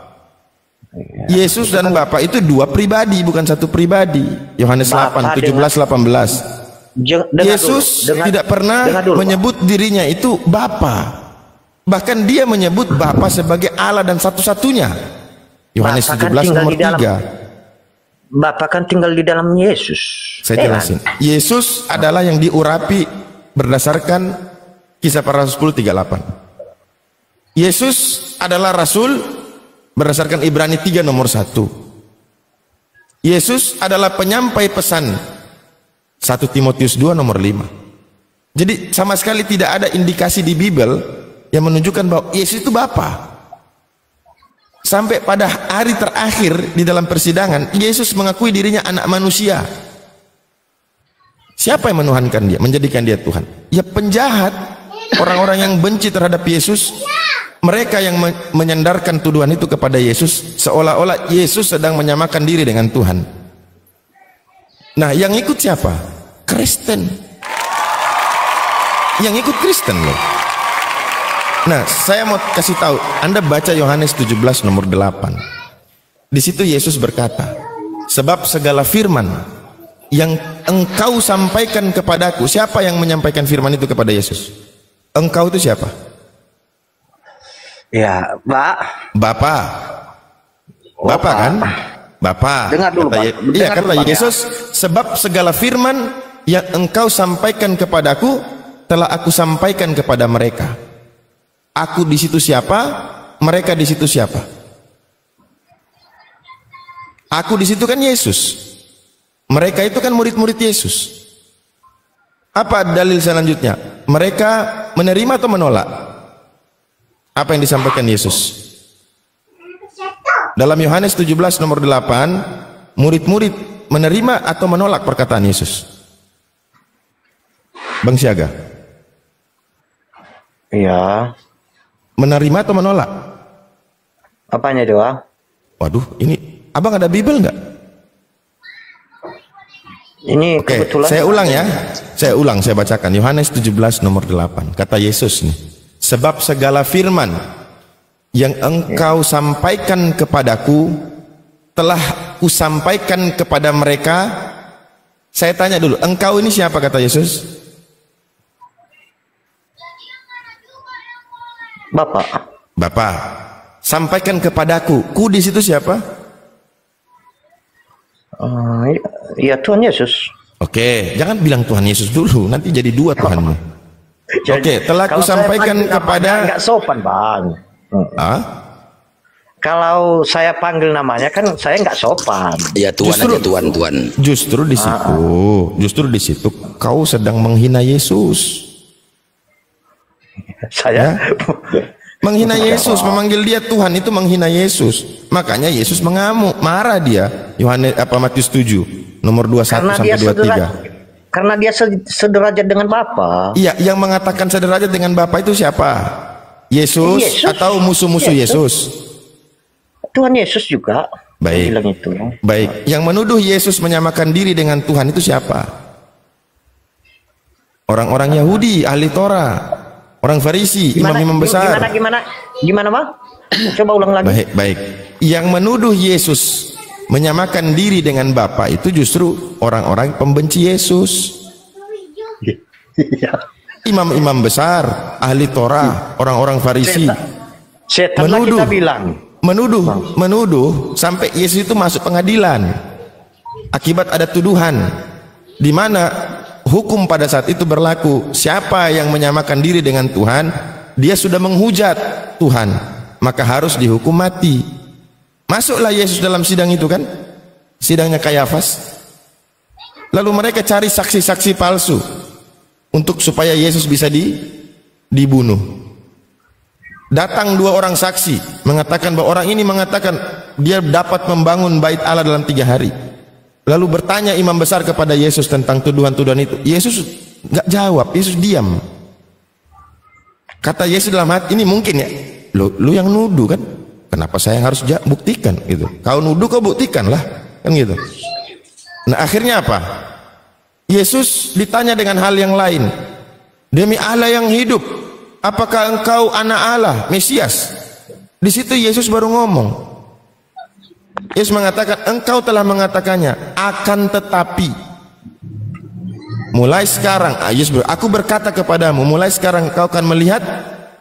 Yesus dan Bapa itu dua pribadi, bukan satu pribadi. Yohanes 8:17-18. Yesus tidak pernah menyebut dirinya itu Bapa. Bahkan dia menyebut Bapa sebagai Allah dan satu-satunya. Yohanes 17 nomor 3. Bapa kan tinggal di dalam Yesus. Saya jelasin. Yesus adalah yang diurapi berdasarkan Kisah Para Rasul 10:38. Yesus adalah Rasul berdasarkan Ibrani 3 nomor 1. Yesus adalah penyampai pesan 1 Timotius 2 nomor 5. Jadi sama sekali tidak ada indikasi di Bible yang menunjukkan bahwa Yesus itu Bapa. Sampai pada hari terakhir di dalam persidangan, Yesus mengakui dirinya anak manusia. Siapa yang menuhankan dia, menjadikan dia Tuhan? Ya penjahat, orang-orang yang benci terhadap Yesus. Mereka yang menyandarkan tuduhan itu kepada Yesus, seolah-olah Yesus sedang menyamakan diri dengan Tuhan. Nah, yang ikut siapa? Kristen. Yang ikut Kristen loh. Nah, saya mau kasih tahu, Anda baca Yohanes 17 nomor 8. Di situ Yesus berkata, sebab segala firman yang engkau sampaikan kepadaku. Siapa yang menyampaikan firman itu kepada Yesus? Engkau itu siapa? Ya, Bapak kan? Bapak. Dengar dulu, Pak. Iya, kata Yesus, sebab segala firman yang engkau sampaikan kepadaku telah aku sampaikan kepada mereka. Aku di situ siapa? Mereka di situ siapa? Aku di situ kan Yesus. Mereka itu kan murid-murid Yesus. Apa dalil selanjutnya? Mereka menerima atau menolak apa yang disampaikan Yesus? Dalam Yohanes 17 nomor 8, murid-murid menerima atau menolak perkataan Yesus? Bang Siaga. Iya. Menerima atau menolak? Apanya doa? Waduh, ini abang ada Bible nggak? Ini kebetulan. Saya ulang ya. Saya bacakan. Yohanes 17 nomor 8. Kata Yesus nih. Sebab segala firman yang engkau sampaikan kepadaku telah kusampaikan kepada mereka. Saya tanya dulu, engkau ini siapa kata Yesus? Bapak. Sampaikan kepadaku. Ku di situ siapa? Ya Tuhan Yesus. Oke, jangan bilang Tuhan Yesus dulu, nanti jadi dua Tuhanmu. Oke, telah kusampaikan kepada. Enggak sopan, Bang. Kalau saya panggil namanya kan saya nggak sopan. Ya Tuhan aja, Tuhan. Justru di situ kau sedang menghina Yesus. Saya menghina Yesus, memanggil dia Tuhan itu menghina Yesus. Makanya Yesus mengamuk, marah dia. Matius 7 nomor 21 sampai 23. Karena dia sederajat dengan Bapa. Iya, yang mengatakan sederajat dengan Bapa itu siapa? Yesus atau musuh-musuh Yesus? Tuhan Yesus juga. Baik. Bilang itu. Baik. Yang menuduh Yesus menyamakan diri dengan Tuhan itu siapa? Orang-orang Yahudi, ahli Torah. orang Farisi, imam-imam besar. Gimana Bang? Coba ulang lagi. Baik. Yang menuduh Yesus menyamakan diri dengan Bapa itu justru orang-orang pembenci Yesus. Imam-imam besar, ahli Torah, orang-orang Farisi kita bilang menuduh sampai Yesus itu masuk pengadilan akibat ada tuduhan di mana hukum pada saat itu berlaku. Siapa yang menyamakan diri dengan Tuhan, dia sudah menghujat Tuhan, maka harus dihukum mati. Masuklah Yesus dalam sidang itu kan, sidangnya Kayafas. Lalu mereka cari saksi-saksi palsu untuk supaya Yesus bisa dibunuh. Datang 2 orang saksi mengatakan bahwa orang ini mengatakan dia dapat membangun bait Allah dalam 3 hari. Lalu bertanya imam besar kepada Yesus tentang tuduhan-tuduhan itu. Yesus nggak jawab, Yesus diam. Kata Yesus dalam hati, ini mungkin ya, lu yang nuduh kan, kenapa saya yang harus buktikan gitu. Kau nuduh kau buktikan lah, kan gitu. Nah akhirnya apa? Yesus ditanya dengan hal yang lain. Demi Allah yang hidup, apakah engkau anak Allah, Mesias? Di situ Yesus baru ngomong. Yesus mengatakan, engkau telah mengatakannya, akan tetapi mulai sekarang, Yesus aku berkata kepadamu, mulai sekarang kau akan melihat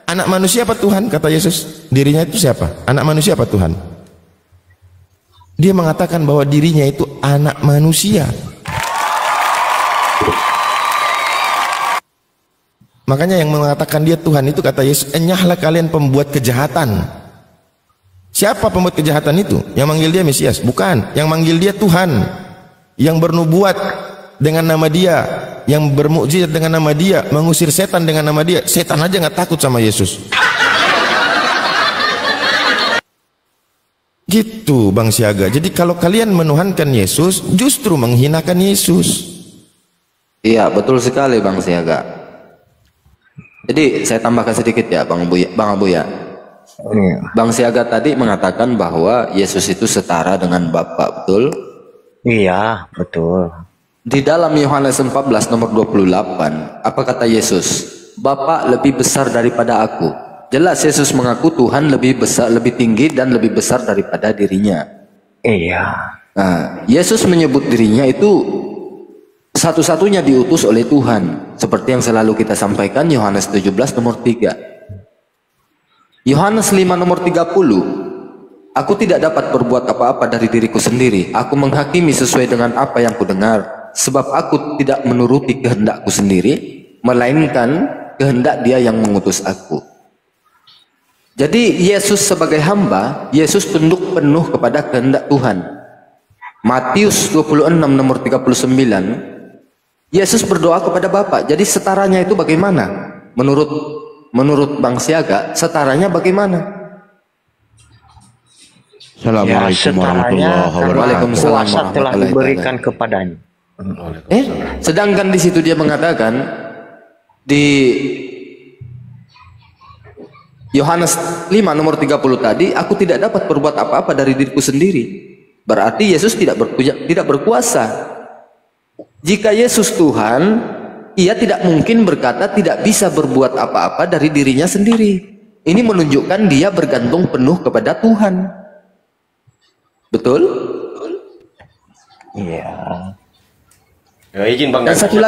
anak manusia apa Tuhan? Kata Yesus, dirinya itu siapa? Anak manusia apa Tuhan? Dia mengatakan bahwa dirinya itu anak manusia. Makanya yang mengatakan dia Tuhan itu, kata Yesus, enyahlah kalian pembuat kejahatan. Siapa pembuat kejahatan itu? Yang manggil dia Mesias? Bukan. Yang manggil dia Tuhan, yang bernubuat dengan nama dia, yang bermukjizat dengan nama dia, mengusir setan dengan nama dia. Setan aja nggak takut sama Yesus. Gitu Bang Siaga. Jadi kalau kalian menuhankan Yesus, justru menghinakan Yesus. Iya betul sekali Bang Siaga. Jadi saya tambahkan sedikit ya Bang Abu ya. Bang Siaga tadi mengatakan bahwa Yesus itu setara dengan Bapa, betul? Iya, betul. Di dalam Yohanes 14 nomor 28, apa kata Yesus? Bapa lebih besar daripada aku. Jelas Yesus mengaku Tuhan lebih besar, lebih tinggi dan lebih besar daripada dirinya. Iya. Nah, Yesus menyebut dirinya itu satu-satunya diutus oleh Tuhan, seperti yang selalu kita sampaikan Yohanes 17 nomor 3. Yohanes 5 nomor 30, aku tidak dapat berbuat apa-apa dari diriku sendiri, aku menghakimi sesuai dengan apa yang kudengar, sebab aku tidak menuruti kehendakku sendiri, melainkan kehendak Dia yang mengutus aku. Jadi Yesus sebagai hamba, Yesus tunduk penuh kepada kehendak Tuhan. Matius 26 nomor 39, Yesus berdoa kepada Bapa. Jadi setaranya itu bagaimana? Menurut Bang Siaga, setaranya bagaimana? Assalamualaikum warahmatullahi wabarakatuh. Waalaikumsalam Kuasa telah diberikan kepadanya. Sedangkan di situ dia mengatakan di Yohanes 5 nomor 30 tadi, aku tidak dapat berbuat apa-apa dari diriku sendiri. Berarti Yesus tidak berkuasa. Jika Yesus Tuhan, Ia tidak mungkin berkata tidak bisa berbuat apa-apa dari dirinya sendiri. Ini menunjukkan Dia bergantung penuh kepada Tuhan. Betul? Iya. Ya, izin Bang. Dan satu lagi